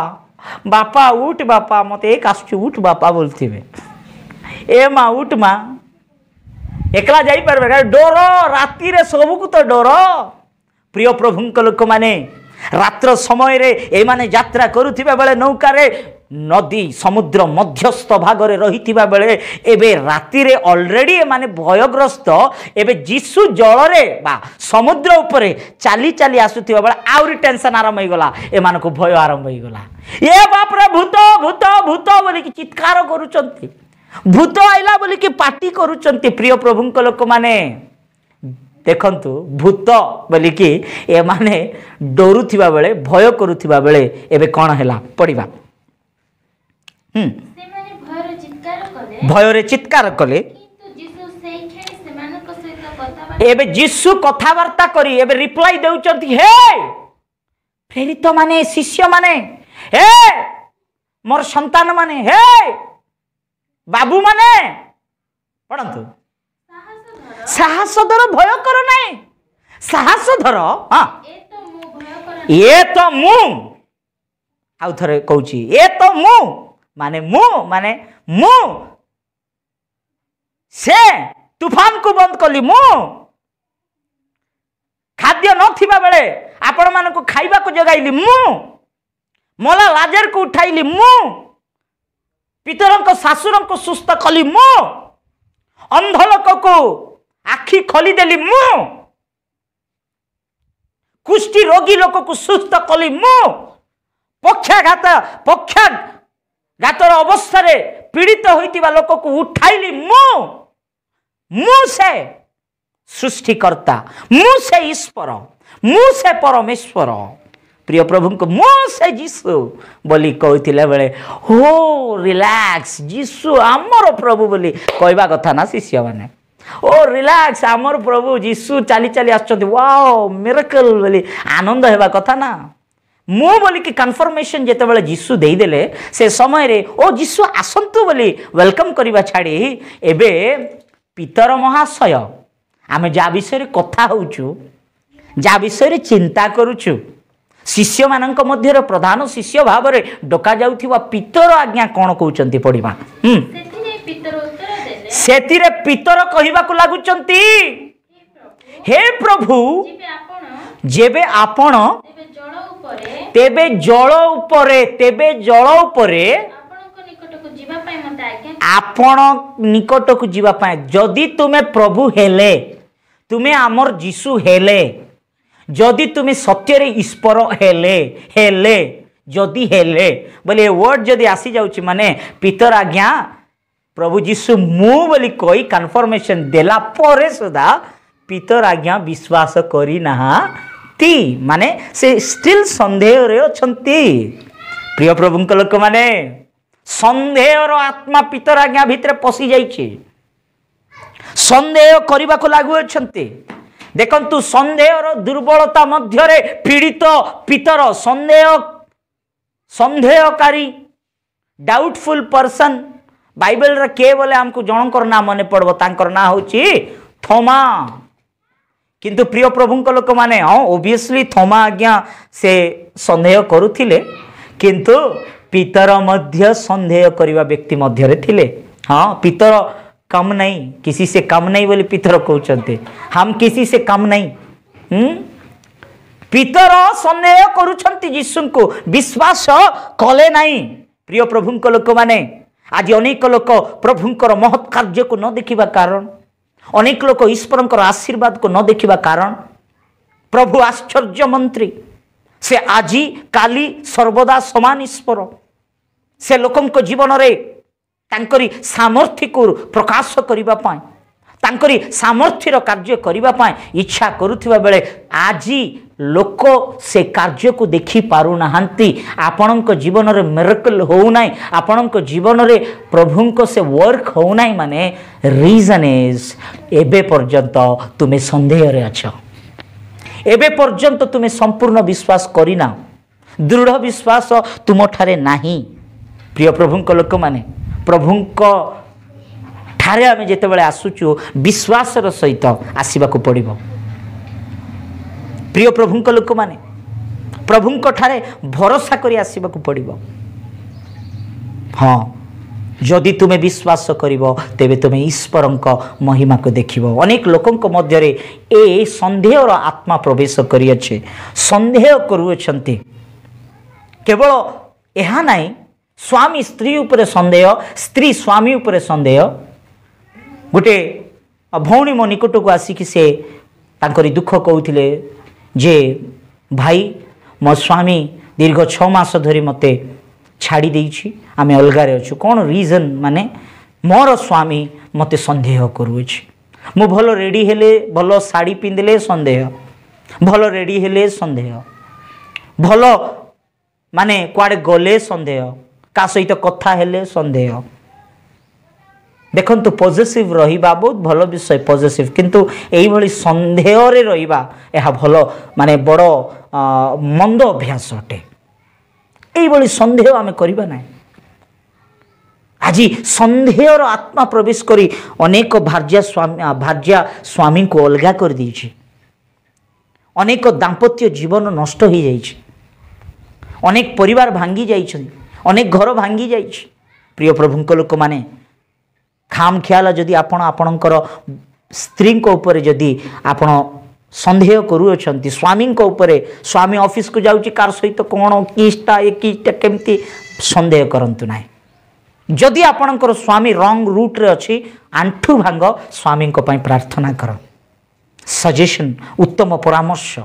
बापा उठ बापा मत एक आसु उठ बापा बोलथिबे ए माँ उठ माँ एकला जाई पारबे डर राति रे सबको तो डर। प्रिय प्रभुंक लोक माने रात्र समय रे ए माने यात्रा करुथिबा बेले नौका रे नदी समुद्र मध्यस्थ भाग रे रहिथिबा बेले एबे राति रे ऑलरेडी ए माने भयग्रस्त एबे जीशु जल रे बा समुद्र ऊपर चाली चाली आसुथिबा बेले आउरी टेंशन आरंभ हो गला ए मानको भय आरंभ हो गला ए बाप रे भूत भूत भूत बोली कि चित्कार करूचंती भूत आइला बोली कि पार्टी करूचंती। प्रिय प्रभुंक लोक माने देखंतु भूत बोली कि ए माने डरुथिबा बेले भय करुथिबा बेले एबे कोन हैला पढ़िबा भय रे चित्कार कले एबे जीसु कथावार्ता करी एबे रिप्लाई देउचंती हे प्रेरित माने शिष्य माने हे मोर संतान माने हे बाबू माने पढ़ंतु साहस धर भय कर नहीं साहस धर हाँ ये तो मु आउ थरे कहूची ये तो मु माने मु से तूफान को बंद कली मु खाद्य नथिबा बेले आपण मानको खाइबा को जगाइली मु मला लाजर को उठाइली मु पितरंक सासुरंक सुस्थ कली मु अंध लोक को आखि खोली देली मु कुष्ठी रोगी लोक को सुस्थ कली मु पक्षाघातर अवस्था रे पीड़ित होइतिबा लोक को उठाइली मु से सृष्टिकर्ता मु से ईश्वर मु से परमेश्वर प्रिय प्रभु को मु से जीसु बोली कहथिले बेले हो रिलैक्स जीसु आमर प्रभु बोली कहबा कथा ना शिष्य माने ओ रिलैक्स आमर प्रभु जीसु चाली चाली आछथि वाओ मिरेकल बोली आनंद हेबा कथा ना मु बोली कि कन्फर्मेशन जेते बेले जीसु देई देले से समय रे ओ जीसु आसंतु बोली वेलकम करिबा छाडी एबे पितर महाशय आमे जा विषय कथा होउछु जा विषय चिंता करूछु शिष्य मानक मध्य प्रधान शिष्य भाव में डका जाउथिबा पितर आज्ञा कोन कहउचंती पढिबा सेतिरे पितर कहिबा को लागुचंती हे प्रभु जेबे आपण तेबे जल उपरे आपण निकट को जीवा पाए जदि तुमे प्रभु हेले तुमे आमर जीसु हेले जदि तुमे सत्य रे ईश्वर हेले जदि हेले बोले वर्ड जदि आसी जाउची माने पितर आज्ञा प्रभु जीसु मु बोली कोई कन्फर्मेशन देला परे सुधा पितर आज्ञा विश्वास करी नाहाती माने से स्टिल संदेह रे अछंती प्रिय प्रभु को लोक माने संदेहर आत्मा पितर आज्ञा भितर पशि जाइए संदेह करने को लागू अछंती देखंतु संदेहर दुर्बलता मध्य पीड़ित पितर संदेहकारी डाउटफुल पर्सन बाइबल रे के बोले हमको जनकर नाम मन पड़ब तांकर ना होची थोमा किंतु प्रिय प्रभु लोक माने हाँ ओबियसली थोमा आज्ञा से संदेह करुथिले किंतु पितर मध्य संदेह करने व्यक्ति मध्य थिले हाँ पितर कम नहीं किसी से कम नहीं बोली पितर कहते हम किसी से कम नहीं पितर संदेह करुछंती यीशु को विश्वास कले नहीं प्रिय प्रभु लोक माने आज अनेक लोक प्रभुंकर महत् कार्य को न देखिबा कारण अनेक लोक ईश्वर आशीर्वाद को न देखिबा कारण प्रभु आश्चर्य मंत्री से आजी काली सर्वदा समान ईश्वर से लोकंक जीवन रे तांकरी सामर्थ्य को प्रकाश करिबा पाए तांकरी सामर्थ्यर कार्य करिबा पाए इच्छा करुथिबा बेले आजी लोक से कार्य को देखि पारु नाहंती आपणक जीवन रे मिरेकल हो नाही आपणक जीवन रे प्रभुंक से वर्क हो नाही माने रीजन इज एबे पर्यंत तुमे संदेह रे अछ एबे पर्यंत तुमे संपूर्ण विश्वास करिना दृढ़ विश्वास तुम ठारे नाही प्रिय प्रभुंक लोक माने प्रभुंक ठारे आमे जेते बेले आसुचु विश्वास रो सहित आसीबा को पड़िबो प्रिय प्रभुंक लोक माने प्रभुंक ठारे भरोसा करी आसीबा को पड़िबो हाँ जदि तुमे विश्वास करिबो तेबे तुमे ईश्वरंक महिमा को देखिबो अनेक लोकंक मध्य रे ए संदेहर आत्मा प्रवेश करी अछि संदेह करू अछंती केवल एहा नाही स्वामी स्त्री उपरे संदेह स्त्री स्वामी उपरे संदेह गोटे भौणी मो निकट को आसिक से तांकरी दुख कहूथिले जे भाई मो स्वामी दीर्घ 6 मास धरी मते छाड़ी देछि आमे अलगारे अछु कौन रीजन माने मोर स्वामी मते संदेह करूछि मु भलो रेडी हेले भलो साड़ी पिंदले संदेह भलो रेडी हेले संदेह भलो माने कुआडे गले संदेह का सहित कथा हेले संदेह देखंतु पॉजिटिव रहिबा बहुत भलो विषय पॉजिटिव किंतु एई भली संदेह रे रहिबा एहा भलो माने बड़ो मंद अभ्यास अटे। एई भली संदेह आमे करिबा नै। आज संदेहर आत्मा प्रवेश करी अनेक भार्या स्वामी को अलगा कर दीची। अनेक दाम्पत्य जीवन नष्ट हो जाइए। अनेक परिवार भांगी जाइछन, अनेक घर भांगी जाइछ। प्रिय प्रभुंक लोक माने खाम ख्याल जदि आपण आपणकर स्त्री को ऊपर जदि आपण संदेह करूछंती स्वामी को ऊपर, स्वामी ऑफिस को जाउची कार सहित कोन किस्टा केमती संदेह करंतु नाही। जदि आपणकर स्वामी रंग रूट रे अछि आंठू भांग स्वामी को पई प्रार्थना कर। सजेशन उत्तम परामर्श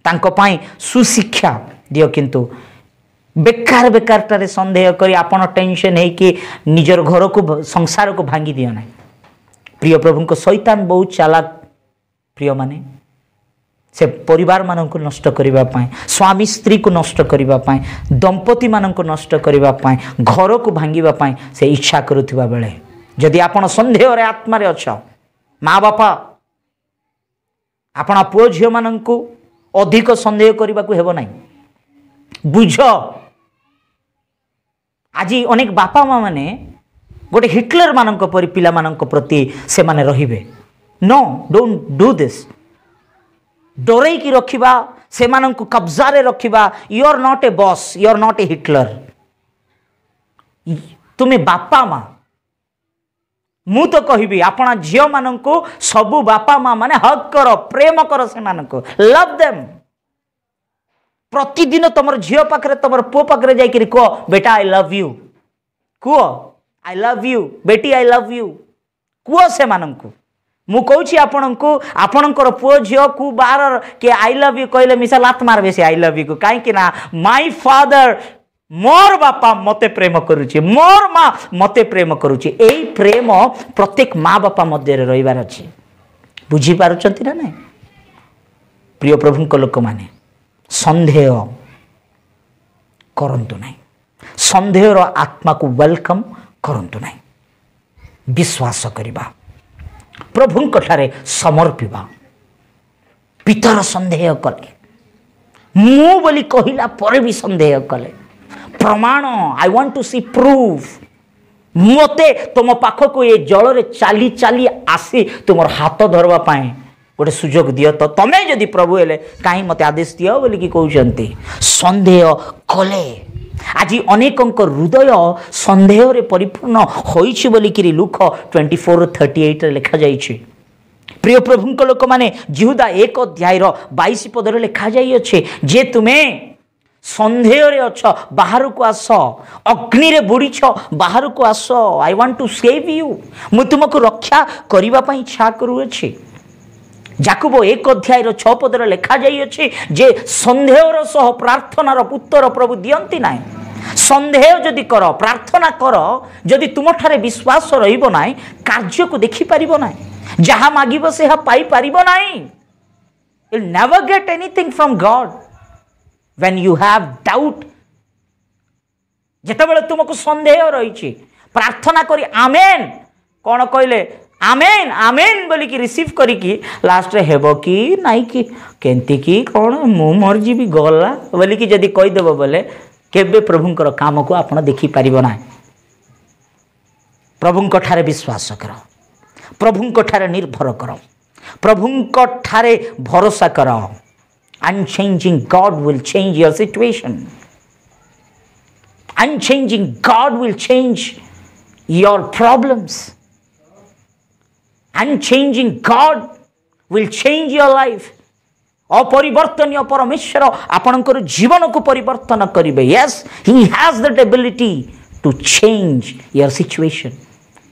तांको पई सुशिक्षा दियो किंतु बेकार बेकारटारे संदेह करी आपण टेंशन है कि निजर घर को संसार को भांगी दियो ना। प्रिय प्रभु को शैतान बहुत चालाक प्रिय माने से परिवार मान को नष्ट करिबा पाए, स्वामी स्त्री को नष्ट करिबा पाए, दंपति मान को नष्ट करिबा पाए, घर को भांगिबा पाए से इच्छा करुथिबा बेले जदि आपण संदेह रे आत्मा रे अछ, माँ बापा आपण पुओ झियो मान को अधिक संदेह करबा को हेबो नै। बुझ आज अनेक बापा माँ माने गोटे हिटलर मान परि पिला मान प्रति से माने रहिबे। No don't do this. डरई की रखिबा से मानन को कब्जा रे रखिबा। You are not a boss, you are not a Hitler. तुम्हें बापा माँ मु तो कहबी आपना झियो मान को सबु बापा माँ माने हक करो, प्रेम करो, से मान को लव देम। प्रतिदिन तुम झियो पाखरे तुम पुओ पाखरे जाइकरी कह बेटा आई लव यू, कह आई लव यू बेटी आई लव यू, कह से मान को। मु कहूँ आपको आपणकर पुओ झियो को बार के आई लव यू कहले मिसा लात मारबे से आई लव यू को। कहीं ना माय फादर मोर बापा मते प्रेम करुचे, मोर माँ मते प्रेम करुचे। एई प्रेम प्रत्येक माँ बापा मध्य रहिबार अछि। बुझी पारुचंती ना नहीं? प्रिय प्रभुंक लोक माने संदेह करंतु नहीं, संदेहर आत्मा को वेलकम करंतु नहीं। विश्वास करिबा, प्रभुंक ठारे समर्पिबा। पितर संदेह कले, मु बोली कहिला पर भी संदेह कले, प्रमाण I want to see proof. मते तुम पाखक ये जल रे चाली चाली आसी तुम हाथ धरवा पाए गोटे सुजोग दियो तो तमें जदि प्रभु हेले कहीं मते आदेश दियो बोली कि कहउचंती। संदेह कले आज अनेकंक हृदय संदेह रे परिपूर्ण होइछि बोली कि लुक 24:38 रे लिखा जाइछि। प्रिय प्रभुंक लोक माने जिहुदा 1 अध्याय 22 पद रे लिखा जाई अछि जे तुम्हें संदेह रे अछ बाहर को आस, अग्नि रे बुड़ी छ बाहर को आस। I want to save you, मु तुमको रक्षा करिबा पई इच्छा करूछि। जाकुब 1 अध्याय 6 पद रे लिखा जाई अछि जे संदेहर सह प्रार्थनार उत्तर प्रभु दियंती नाही। संदेह जदि कर, प्रार्थना कर, जदि तुम ठारे विश्वास रहिबो नाही, कार्य को देखि परिबो नाही, जहा मागिबो से हा पाई परिबो नाही। You will never get anything from God when you have doubt. जेतेबेले तुमको संदेह रहिछि प्रार्थना करी आमेन कोन कहले आमेन आमेन बोली कि रिसीव करी कि लास्ट रे हेबो कि नाही कि केंती कि कोन मु मर जीवी गला बोली कि जदि कहि देबो बोले केबे प्रभुंकर काम को आपण देखि परिबो ना। प्रभुंक ठारे विश्वास करो, प्रभुंक ठारे निर्भर करो, प्रभुंक ठारे भरोसा करो। Unchanging God will change your situation. Unchanging God will change your problems. Unchanging God will change your life. अपरिवर्तनीय परमेश्वर आपणकर जीवन को परिवर्तन करिवे। Yes, he has that ability to change your situation.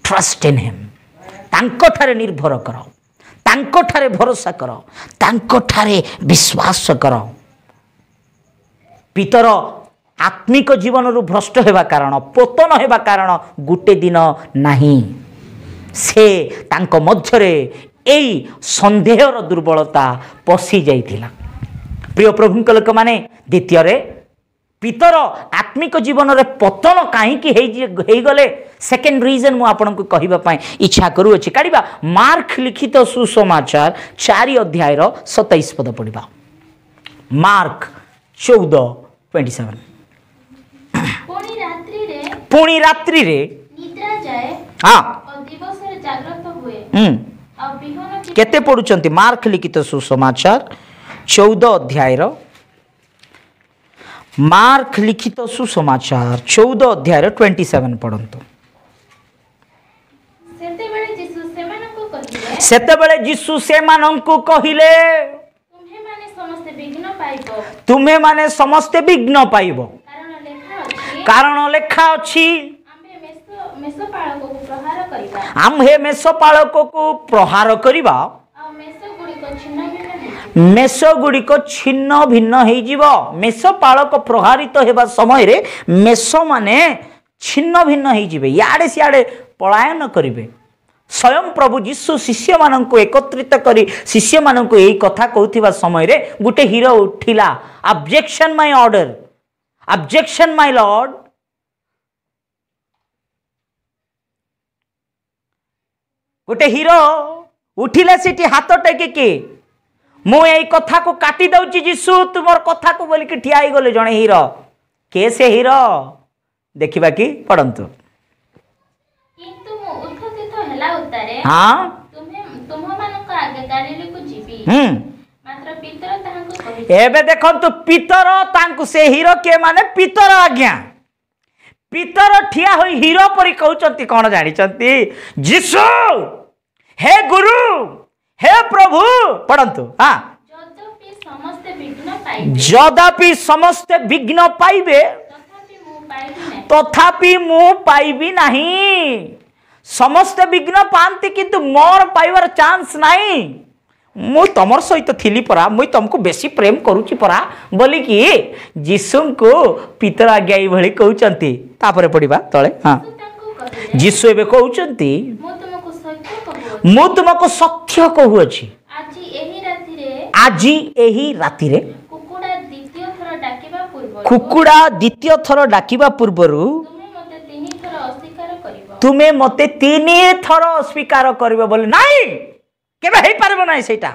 Trust in him. तांको ठारे निर्भर करो, तांको ठारे भरोसा करो, तांको ठारे विश्वास करो। पितर आत्मिक जीवन रु भ्रष्ट हेबा कारण, पतन हेबा कारण गुटे दिन नाही। से तांको मध्यरे एई संदेहर दुर्बलता पसी जाइथिला। प्रिय प्रभुंक लोक माने द्वितीय रे पितर आत्मिक जीवन रे पतन कहीं गले सेकेंड रीजन मु आपन को कहबा इच्छा करूँगी काढ़ा मार्क लिखित सुसमाचार 4 अध्याय 27 पद पढ़ा मार्क 14:27 पुणी रात्रि रे हाँ केते पढ़ुचंती मार्क लिखित सुसमाचार 14 अध्याय मार्क लिखित सुसमाचार 14 अध्याय 27 पढ़ंतु सेतेबेले यीशु सेमानंकु कहिले तुम्हे माने समस्ते विघ्न पाइबो कारण लेखा अछि आम्हे मेषपालक को प्रहार करिबा मेष गुड़िक छिन्न भिन्न हो मेषपालक प्रहारित हेबा समय रे मेष माने छिन्न भिन्न हो याडे सियाडे पलायन करिवे स्वयं प्रभु यीशु शिष्य मानक एकत्रित करी शिष्य मानक यही कथा कहूथिबा समय रे गुटे हीरो उठिला objection my order objection my lord गोटे हीरो उठिले सिटी हाथ टेकिकी मु यही कथा को काटी दउची यीशु तुमर कथा को बोलिकी ठिया ही गले जणे हीरो के से हीरो देखिबा कि पढ़ंतु किंतु मु उत्थित हला उतारे हां तुम मानक आगे गालीली को जीवी मात्र पितर ताहांको कहि एबे देखंतु पितर तांको से हीरो के माने पितर आज्ञा पितर ठिया होई हीरो परी कहउचंती कोन जानि चंती यीशु हे गुरु हे प्रभु पढ़ंतु हाँ जदापि समस्ते विघ्न पाइबे तथापि मु पाइबी नहीं समस्ते विघ्न पांती किंतु मोर पाइबार चांस नहीं मु तमर सहित थिली परा मुई तुमको बेसी प्रेम करूची परा बोली कि यीशु को पितर आज्ञा ई भली कहउचंती तापरे पडिबा तळे हां यीशु एबे कहउचंती मु तुमको सत्य कहूची आज एही राति रे कुकुड़ा द्वितीय थर डाकिबा पूर्वरु तुमे मते 3 थर अस्वीकार करिबो बोले नाही केबे हे पारबो नाही सेटा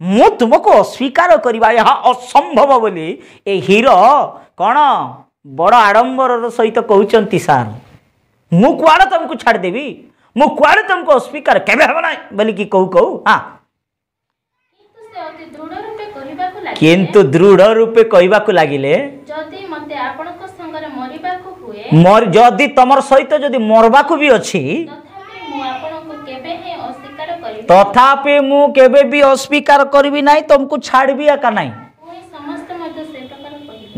मु तुमको अस्वीकार करिबा यह असंभव बोली ए हीरो कोन बड़ आडंबर सहित कहउचंती सार मु कुआड़ तुमको छाड़ देबी मु कुआड़े तुमको अस्वीकार केबे हबो नाही बोली कि कहू हां किंतु दृढ़ रूपे कहबा को लागिले जदी मते आपनको संगरे मरिबा को हुए मोर जदी तमर सहित जदी मरबा को भी अछि तथापि मु केबे भी अस्वीकार करबी नाही तुमको छाड़बी का नाही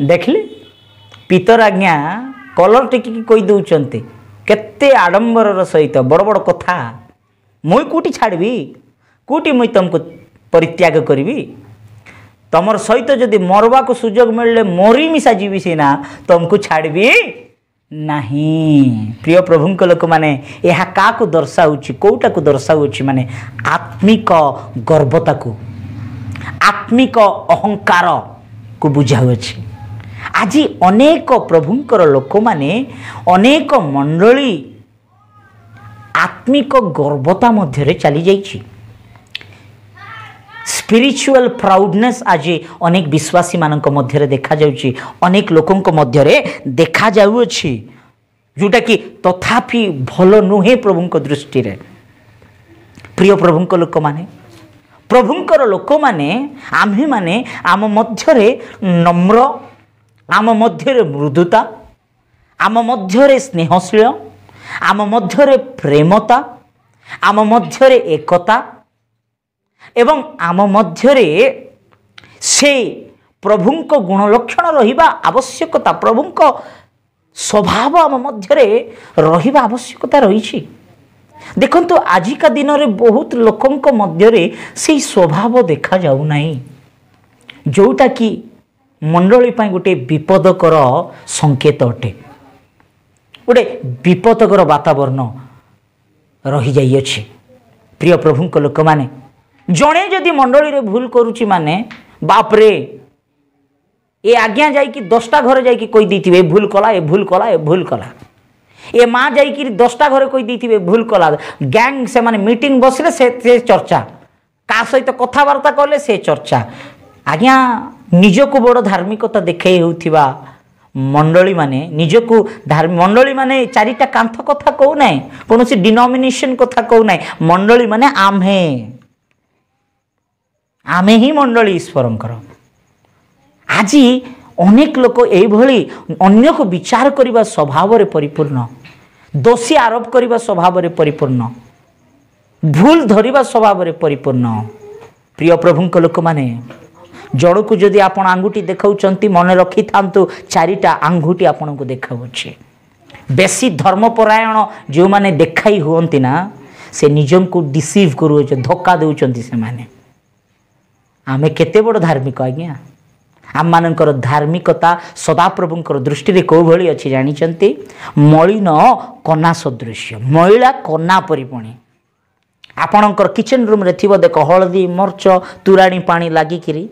देखले पितर आज्ञा कलर टिकी कहि दउचंती केते आडंबर सहित बड़ बड़ कथा मुई कोटी छाड़बी कोटी मुई तुमको परित्याग करी तमर सहित जदि मरवा को सुजोग मिलले मोरी मिसा जीवी सीना तुमको छाड़बी नहीं प्रिय प्रभुंक लोक माने यह का को दर्शाउची कोटा को दर्शाउची माने आत्मिक गर्वता को आत्मिक अहंकार को बुझाउची आज अनेक प्रभुंकर लोक माने अनेक मंडली आत्मिक गर्वता मध्य रे चली जाइछि स्पिरिचुअल प्राउडनेस आज अनेक विश्वासी मानक मध्य रे देखा जाउछि अनेक लोकंक मध्य रे देखा जाउछि जोटा कि तथापि भलो नुहे प्रभुंक दृष्टि रे प्रिय प्रभुंक लोक माने प्रभुंकर लोक माने आम्हे माने आम मध्य रे नम्र आम मध्य रे मृदुता आम मध्य रे स्नेहशील आम मध्य रे प्रेमता आम मध्य रे एकता एवं आम मध्य रे से प्रभुंक गुणलक्षण रहिबा आवश्यकता प्रभुंक स्वभाव आम मध्य रे रहिबा आवश्यकता रही देखंतु आजिका दिन रे बहुत लोकंक मध्य रे से स्वभाव देखा जाउ नाही जोटा कि मंडली पाई गोटे विपदकर संकेत अटे गोटे विपदकर वातावरण रही जाई अछि प्रिय प्रभुंक लोक माने,।। ଜଣେ ଯଦି ମଣ୍ଡଳୀରେ ଭୁଲ କରୁଛି ମାନେ ବାପରେ ए आज्ञा जाइकी 10टा घर जाइकी कहि दैथिबे ए भूल कला ए भूल कला ए भूल कला ए माँ जाइकी 10टा घर कहि दैथिबे भूल कला गैंग से माने मीटिंग बसले से चर्चा का सहित कथबार्ता कले से चर्चा आज्ञा निजको बड़ धार्मिकता देखै होउथिबा मंडली माने निजको मंडली माने चारिटा कांथ कथा कहू ना कौन सी डिनोमिनेशन कथा कहू ना मंडली माने आमे आमे ही मंडली ईश्वरंकर आज अनेक लोक एभली अन्य को विचार करने स्वभाव रे परिपूर्ण दोषी आरोप करने स्वभाव रे परिपूर्ण भूल धरिबा स्वभाव रे परिपूर्ण प्रिय प्रभुंक लोक माने जड़ को जदि आपण आंगुठी देखाउचंती मन रखी थांतु चारिटा आंगुठी आपण को देखाउछे बेसी धर्मपरायण जो माने देखाई हुअंती ना से निजन को डिसीव करूछ धोखा देउचंती से माने आमे केते बड़ धार्मिक आज्ञा आम मानकर धार्मिकता सदाप्रभुंकर दृष्टि रे को भली अछि जानिचंती मलिन कना सदृश्य महिला कना परिपणी आपणकर किचन रूम रे थिबो देख हळदी मर्च तुराणी पानी लागी किरी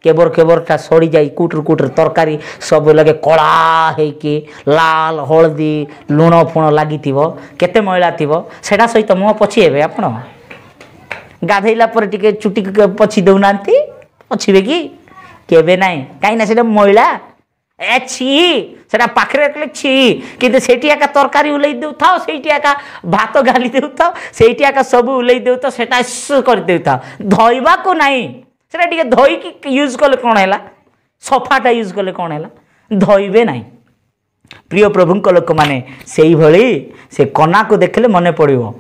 केबर केबरटा सड़ी जाई कुटर कुटर तरकारी सब लगे कला हेकी लाल हळदी लुण फुण लागी केते मैला थिबो सेडा सहित मुह पछी हेबे आपण गाधैला पर टिके चुटी पछी दउनांती पछीबे की केबे नाही काई ना सेडा मैला ए छी सेडा पाखरे रखले छी किंतु सेठी एका तरकारी उलै देउ थाओ सेठी एका भात गाली देउ थाओ सेठी एका सब उलै देउ तो सेटा कर देउ थाओ धोइबा को नाही सेटा टिके धोई की यूज कले कोन हैला सफाटा यूज कले कोन हैला धोइबे नाही प्रिय प्रभुंक लोक माने सेही भली से कना को देखले मने पड़िबो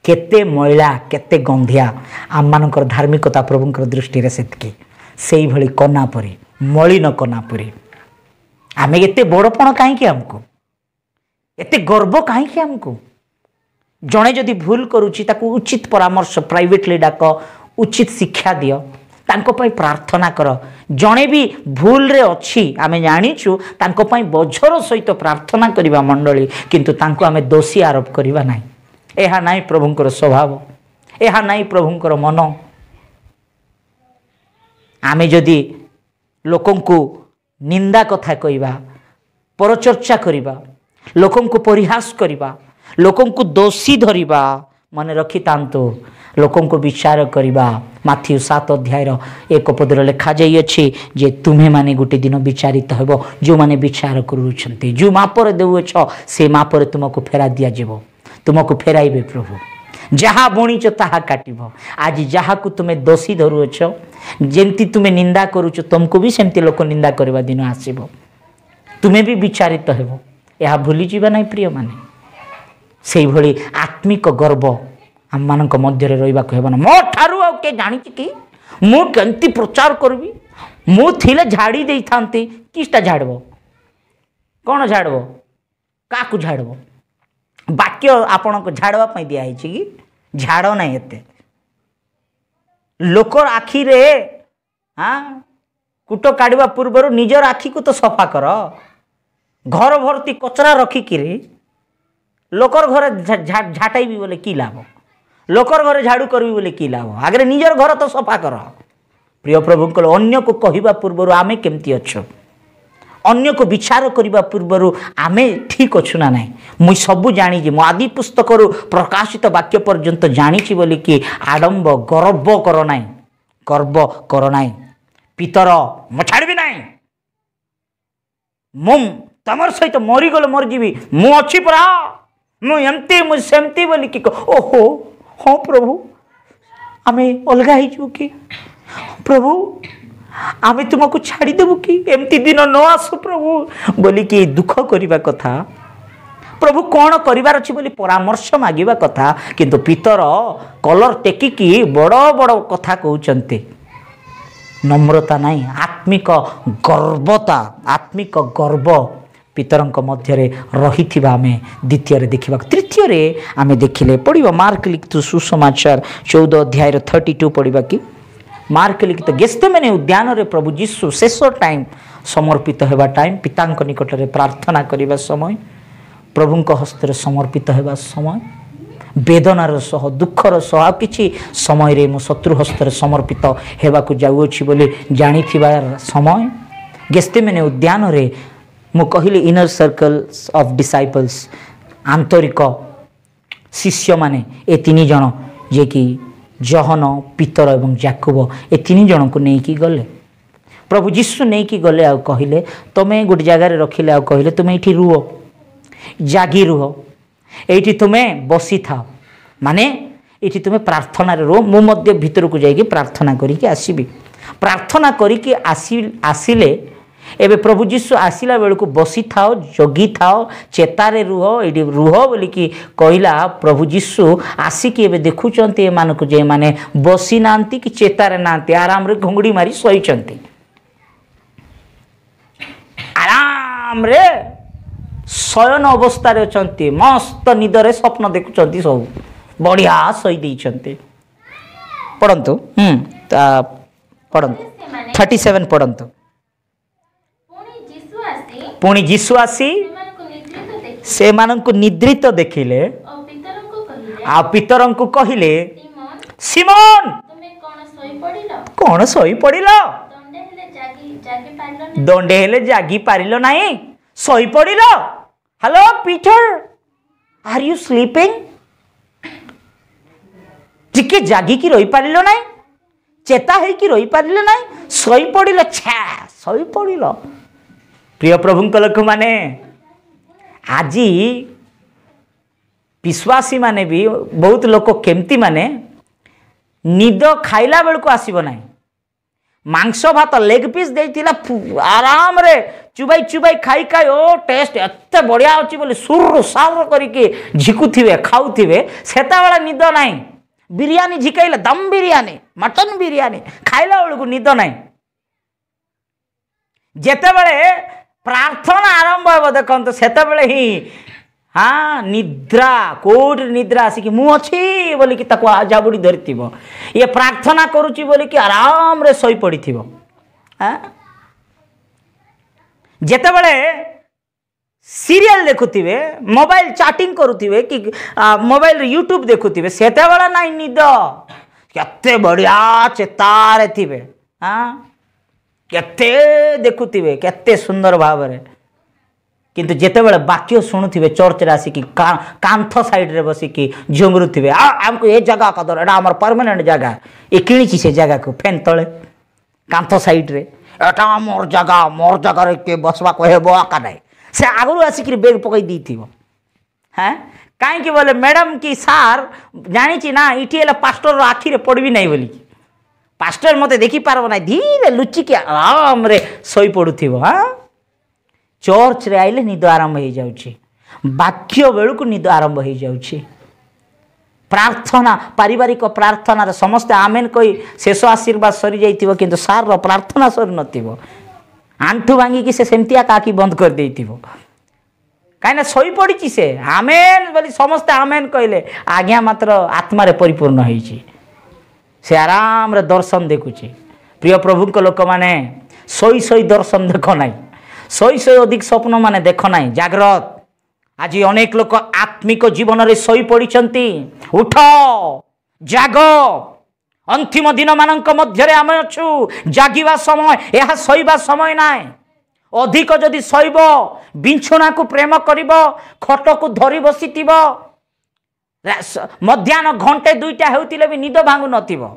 केते मैला केते गंधिया आम मानकर धार्मिकता प्रभुंकर दृष्टि रे सेतकी सेही भली कना परी मलिन कना परी आमे एते बड़पण काहे हमको एते गर्व काहे हमको जणे जदि भूल करूची ताकू उचित परामर्श प्राइवेटली डाक उचित शिक्षा दियो तांको पई प्रार्थना कर जणे भी भूल रे अछि आमे जानिछु तांको पई बजर सहित प्रार्थना करिबा मंडली किंतु तांको आमे दोषी आरोप करिबा नाही एहा नाही प्रभुंकर स्वभाव एहा नाही प्रभुंकर मन आमे जदि लोकंकु निंदा कथा कहिबा परचर्चा करिबा लोकंकु परिहास करिबा लोकंकु दोषी धरिबा मन रखी तांतो लोकंकु विचार करिबा माथ्यू 7 अध्यायर 1 पदर लिखा जाई अछि जे तुम्हे माने गोटे दिन विचारित हेबो जो माने विचार करूछन्ते जो मापर देउछ से मापर तुमको फेरा दिया जेबो तुमको फेराइबे प्रभु जहाँ बुणीच ताहा काटिब आज जहाँ को तुम्हें दोषी धरुछ जेमती तुम्हें निंदा करूछ तुमको भी सेमती लोक निंदा करबा दिन आसीबो तुम्हें भी विचारित हेबो यह भूली जीवा नहीं प्रिय माने से भली आत्मिक गर्व आम मानक मध्य रहिबा हेबो ना मो ठारू आ के जानि कि मु केंती प्रचार करबी मु थिले झाड़ी देई थांती किस्टा झाड़बो कोन झाड़बो काकू झाड़बो वाक्य आपण को झाड़वा पई दिया है कि झाड़ ना एते लोकर आखी रे हाँ कुट काढ़वा पूर्व निजर आखी को तो सफा कर घर भर्ती कचरा रखिकी लोकर घर झाटाइबी बोले की लाभ लोकर घर झाड़ू करबी बोले की लाभ आगे निजर घर तो सफा कर प्रिय प्रभु को अन्य को कहवा पूर्व आमे केमती अच्छो अन्य को विचार करने पूर्व आमे ठीक अच्छु ना नहीं मुई सबू जानी मो आदि पुस्तक प्रकाशित वाक्य पर्यंत जानी बोली कि आडंब गर्व कर नाई गर्व कर नाई पितर मो छाड़बी नाई मु तमर सहित मरीगले मरजीवी मु अच्छी परा मुझे मुझ सेमती बोली कि ओहो हाँ प्रभु आमे अलगा हो कि प्रभु आमे तुमको छाड़ी देबु कि एमती दिन न आसु प्रभु बोली कि दुख करिबा कथा प्रभु कौन करिबार अछि बोली परामर्श मागिबा कथा किंतु पितर कलर टेकी कि बड़ बड़ कथा कहउचंते नम्रता नहीं आत्मिक गर्वता आत्मिक गर्व पितरंक मध्य रही आमे द्वितीय देखा तृतीय आमे देखिले पढ़िबा मार्क लिखित सुसमाचार 14 अध्याय 32 पढ़िबा कि मार्क लिखित गेस्तेमाने उद्यान रे प्रभु यीशु शेष टाइम समर्पित हेबा टाइम पितांक निकट रे प्रार्थना करिबा समय प्रभुंक हस्ते समर्पित हेबा समय वेदनार सह दुखर सह किछि समय रे मो शत्रु हस्ते समर्पित हेबा को जाउछि बोली जानिथिबार समय गेस्तेमेने उद्यान रे मु कहली इनर सर्कल्स ऑफ डिसाइपल्स आंतरिक शिष्य माने ए तीन जन जे कि जहन पीतर एवं जाकुब ए तीन जन को नहीं की गले प्रभु जीशु नहीं की गले आ कहले तुमे गोटे जगार रखिले आ कहले तुमे एठी रुह जागी रुह एठी तुमे बसी था माने एठी तुमे प्रार्थना रे रुह मु मध्य भीतर को जाइए प्रार्थना करी आसीबी प्रार्थना करी आसिले एबे प्रभु जीशु आसिला बेलू बसी थाओ जगी थाओ चेतारे रुह ये रुह बोली कि कहला प्रभु जीशु आसिकी एबे देखुचंती ए मानक जे माने बसी नांती कि चेतारे नांती आराम रे घुंगड़ी मारी सोईचंती आराम रे शयन अवस्था रे अछंती मस्त निदरे स्वप्न देखुचंती सब बढ़िया सोई देइचंती पढ़ंतु पढ़ंतु 37 पढ़ंतु पुणी जीशु आसी से मानक निद्रित देखिले आ पितर को कहले सिमोन कौन सोई पड़िल दंडे हेले जागी पारिल नहीं सोई पड़िल hello Peter are you sleeping टिके जागी की रही पारिल नहीं चेता है कि रही पारिल नहीं सोई पड़िल छा सोई पड़िल प्रिय प्रभुंक लोक माने आज विश्वासी माने भी बहुत लोक केमती माने निद खाइला बेल को आसीब ना मांस भात लेग पीस देइतिला आराम रे चुबाई चुबाई खाई खाई ओ टेस्ट एत बढ़िया अच्छी बोली सुर सार करके झिकुथिबे खाउथिबे सेता वाला निद नाही बिरयानी झिकाइला दम बिरयानी मटन बिरयानी खाइला बेल को निद नाही जेते बेले प्रार्थना आरंभ हो देखो सेतबेले ही हाँ निद्रा कोड निद्रा आसिक मु अच्छी बोली कि ताको जाबुड़ी धरी ये प्रार्थना करुच्ची बोली कि आराम रे सोई पड़ी थी जेतेबेले सीरियल देखुथिबे मोबाइल चैटिंग करुथिबे कि मोबाइल यूट्यूब देखुथिबे सेतेबेला नाइ निद केते बढ़िया चेतारे थिबे हाँ केते देखुथिबे केते सुंदर भाव रे किंतु जेतेबेले वाक्य शुणुथिबे चर्च रे आसिकी कांथ साइड रे बसिकी झुमरुथिबे हमको ए जगह का दर एटा हमर परमानेंट जगह ए किणीची से जगह को फैन तळे कांथ साइड रे एटा मोर जगह रे के बसवा को हेबो आका नै से आगु आसिकी बेग पकई दीथिबो हैं काहे कि बोले मैडम की सार जानी छी ना इठी एला पास्टर रो आखी रे पड़बी नै बोली पास्टर मते देखी पारबो ना धीरे लुचि के आराम रे सोई पडुथिबो हां चर्च रे आइले निद आरंभ हो जाउछि वाक्य बेलू को निद आरंभ हो जाउछि प्रार्थना पारिवारिक प्रार्थना रे समस्त आमेन कहि शेष आशीर्वाद सरी जाइथिबो किंतु सार रो प्रार्थना सरी नथिबो आंठू भांगी कि से सेमतिया काकी बंद कर देइथिबो काइना सोई पडिछि से आमेन बोली समस्त आमेन कहले आज्ञा मात्र आत्मा रे परिपूर्ण होइछि से आराम रे दर्शन देखुछि प्रिय प्रभु को लोक माने सोई सोई दर्शन देख नाई सोई सोई अधिक स्वप्न माने देख नाई जाग्रत आज अनेक लोक आत्मिक जीवन रे सोई पड़िछंती उठ जाग अंतिम दिन मानक मध्य आम अच्छु जागिवा समय यह सोइबा समय नाय अधिक जदि सोइब बिछुना को प्रेम करिब खट को धरी बसिथिब मध्याह्न घंटे दुईटा होतिले भी निद भांगु नथिबो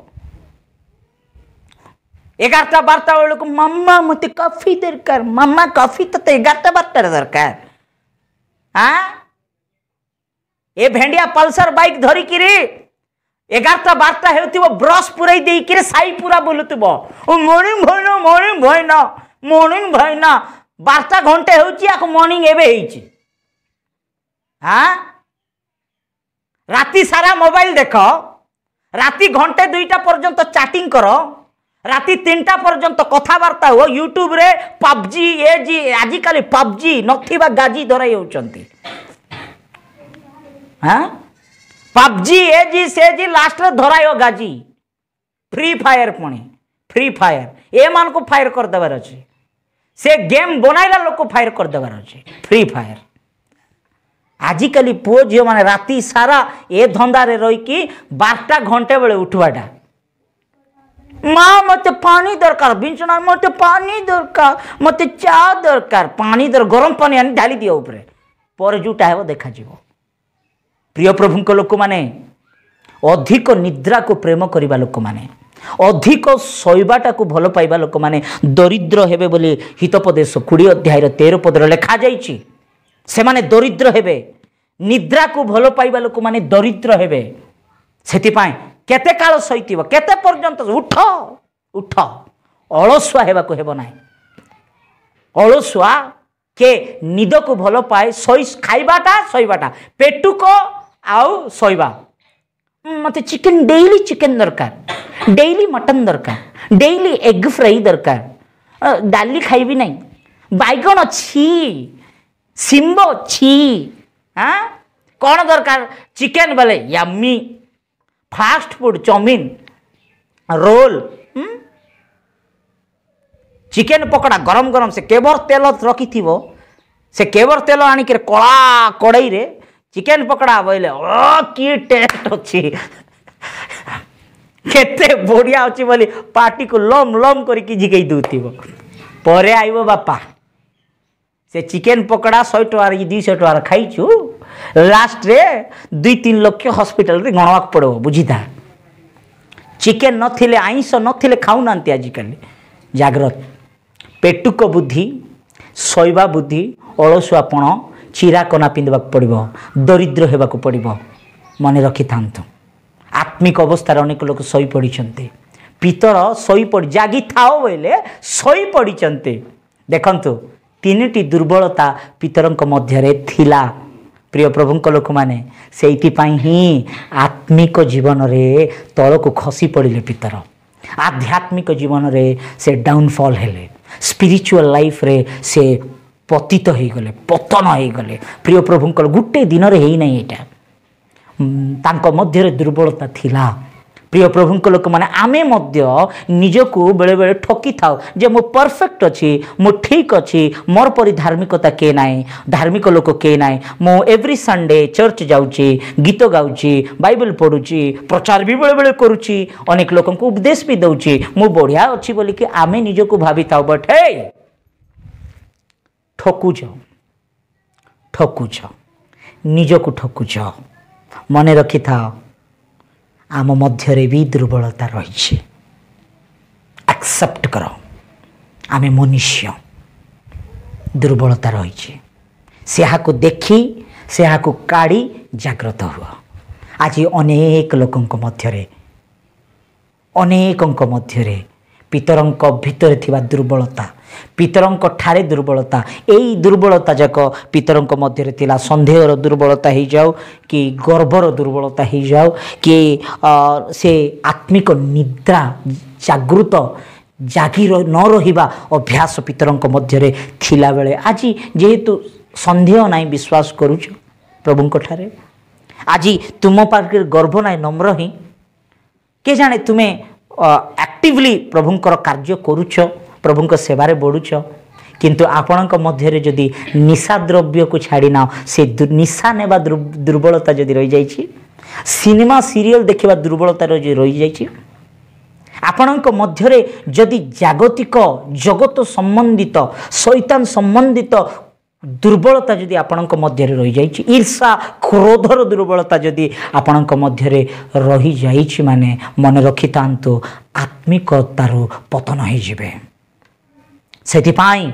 11-12 बेल को मम्मा मते कॉफी दरकार मम्मा कॉफी तो 11-12 दरकार हाँ ए भेंडिया पल्सर बाइक धरी कि 11-12 होतिबो ब्रश पुरई देई कि साई पूरा बोलुतबो ओ मॉर्निंग भाईना 12 घंटे होची आको मॉर्निंग एबे हेची हाँ राति सारा मोबाइल देख राति घंटे 2टा पर्यंत चैटिंग करो राति 3टा पर्यंत कथबार्ता हो यूट्यूब रे पबजी ए जी आजिकल पबजी नथिबा गाजी धराई होचंती हाँ पबजी ए जी से जी लास्ट रे धराई हो गाजी फ्री फायर पुणी फ्री फायर ए मान को फायर कर देबार अछि से गेम बनाइला लोक को फायर कर देबार अछि फ्री फायर आजिकली पुओ झील माने राति सारा ए धंदा रे रही कि 12टा घंटे बेले उठवाटा माँ मत पानी दरकार बिंचना मत पानी दरकार मत चा दरकार पानी दर गरम पानी आनी ढाली दियो ऊपर पर जोटा है देखा जीवो। प्रिय प्रभु लोक माने अधिक निद्रा को प्रेम करवा लोक माने अधिक शोवाटा को भल पाइबा लोक माने दरिद्र हेबे बोली हितोपदेश 20 अध्याय 13 पदर लिखा जाइछि। से माने दरिद्र हेबे निद्रा को भल पाइबा लोक माने दरिद्र हेबे। सेतिपाई केते काल सहितिबो केते पर्यंत उठ उठ अलसुआ हेबा को हेबो नाही। अलसुआ के निद को भल पाए सोई खाइबाटा सोइबाटा पेटुक आउ सोइबा मते चिकन डेली चिकन दरकार डेली मटन दरकार डेली एग फ्राई दरकार डाली खाइबी नहीं बैगण छी सिंबो छी हाँ कौन दरकार चिकन बोले yummy fast food chow mein roll chicken pakora गरम गरम से केबर तेल रखी से केबर तेल आनिक कला कड़ई रे चिकन पकड़ा बोले कि टेस्ट अच्छी केते बढ़िया अच्छी बोली पार्टी को लम लम करके जिगई दूथिबो परे आइबो बापा से चिकन पकड़ा 100 टकार कि 200 टकार खाइछु लास्ट रे 2-3 लाख हॉस्पिटल रे गणवाक पड़ो बुझीता। चिकन नथिले आइंस नथिले खाऊ नांती आजिकल जाग्रत पेटुक बुद्धि शोवा बुद्धि अलसुआपण चिरा कना पिंधवाक पड़ो दरिद्र हेबाक पड़ो मन रखि थांतु। आत्मिक अवस्था अनेक लोक शोई पड़िछन्ते पितर शोई पड़ जागी थाओ बोले शोई पड़िछन्ते। देखंतु 3टी दुर्बलता पितरंक मध्यरे थिला। प्रिय प्रभुंक लोक माने सेइथिपाई ही आत्मिक जीवन रे तलको खसी पड़िले पितर आध्यात्मिक जीवन रे से डाउनफॉल हेले स्पिरिचुअल लाइफ रे से पतित हो गले पतन हो गले। प्रिय प्रभुंक गुटे दिन रे हेई नहीं एटा तांको मध्य रे दुर्बलता थिला। प्रिय प्रभुंक लोक माने आमे मध्य निजको बेले बेले ठकी थाओ जे मो परफेक्ट अछि मो ठीक अछि मोर परि धार्मिकता के नाई धार्मिक लोक के नाई मो एवरी संडे चर्च जाउची गीत गाउची बाइबल पढुची प्रचार भी बेले बेले करूची अनेक लोकन को उपदेश भी दउची मो बढ़िया अछि बोली कि आमे निजको भाबी थाओ बट हे ठकुछ निजको ठकुछ मने रखि थाओ आम मध्यरे भी दुर्बलता रही एक्सेप्ट करो आमे मनुष्य दुर्बलता रही से देखी से काढ़ी जाग्रत हुआ। आज अनेक लोकंक मध्यरे पितरंक भितर थिबा दुर्बलता पितरंक ठारे दुर्बलता एई दुर्बलता जाक पितरंक मध्यरे थिला संदेहर दुर्बलता हो जाऊ कि गर्भर दुर्बलता हो जाऊ कि से आत्मिक निद्रा जागृत जागी न रहिबा अभ्यास पितरंक मध्यरे थिला बेले आज जेहेतु संदेह नाई विश्वास करूछ प्रभुंक ठारे आज तुम पाखे गर्भ नाई नम्र ही के जाने तुमे एक्टिवली प्रभुंकर कार्य करूछ प्रभुंक सेवारे बढ़ुछ किंतु आपणक मध्यरे जदि निशा द्रव्य को छाड़ी ना से निशा नेबा दुर्बलता जदि रही जाइछि सिनेमा सीरियल देखिबा दुर्बलता रही जाइछि आपणक मध्यरे जदि जागतिक जगत संबंधित शैतान संबंधित दुर्बलता जदि आपणक मध्यरे रही जाइछि ईर्षा क्रोधर दुर्बलता जदि आपणक मध्यरे रही जाइछि माने मन रखितांतु आत्मिकतार पतन हो जिवे। सेतिपाई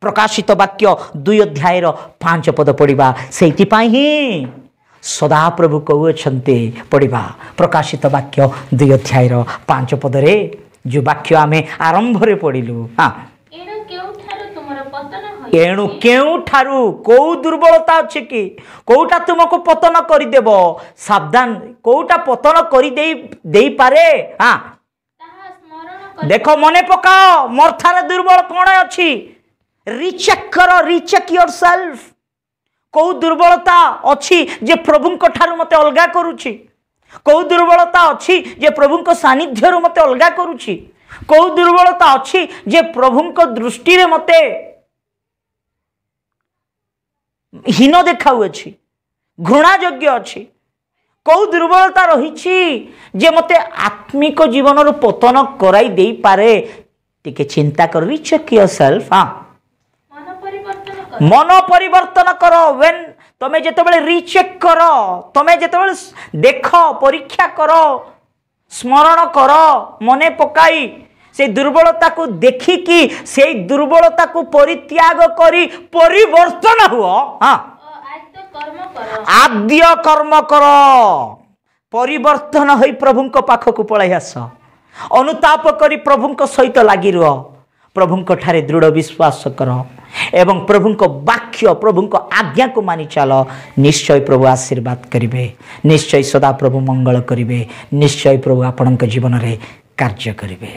प्रकाशित वाक्य 2 अध्यायर 5 पद पढ़िबा सेतिपाई ही सदा प्रभु कहउछन्ते पढ़िबा प्रकाशित वाक्य 2 अध्यायर 5 पद रे जो वाक्य आमे आरंभ रे पढ़िलु हां एणु केउठारु को दुर्बलता अछि कि कोउटा तुमको पतन करि देबो सावधान कोउटा पतन करि देई पारे हां देखो मने पकाओ मोर थारे दुर्बल कौन अच्छी रिचेक करो रिचेक योरसेल्फ को दुर्बलता अच्छी जे प्रभुंक ठारू मते अलगा करूची को दुर्बलता अच्छी जे प्रभुंक सानिध्य मते अलगा करूची को दुर्बलता अच्छी जे प्रभुंक दृष्टि रे मते हीन देखाउ अछि घृणा योग्य अछि कौ दुर्बलता रही जे मते आत्मिक जीवन रु पतन कराई दे पारे टिके चिंता कर रीचेक योरसेल्फ। हाँ मन परिवर्तन कर व्हेन तमे जेतेबेले रीचेक कर तमे जेतेबेले देख परीक्षा कर स्मरण कर मने पकाई से दुर्बलता को देखिकी से दुर्बलता को परित्याग करी परिवर्तन हुआ। हाँ आद्य कर्म कर परिवर्तन होई प्रभुंक पाखक पळाई आस अनुताप करी प्रभुंक सहित लागी रुह प्रभुंक ठारे दृढ़ विश्वास कर एवं प्रभुंक वाक्य प्रभुंक आज्ञा को मानि चल निश्चय प्रभु आशीर्वाद करिवे निश्चय सदा प्रभु मंगल करिवे निश्चय प्रभु आपणक जीवन रे कार्य करिवे।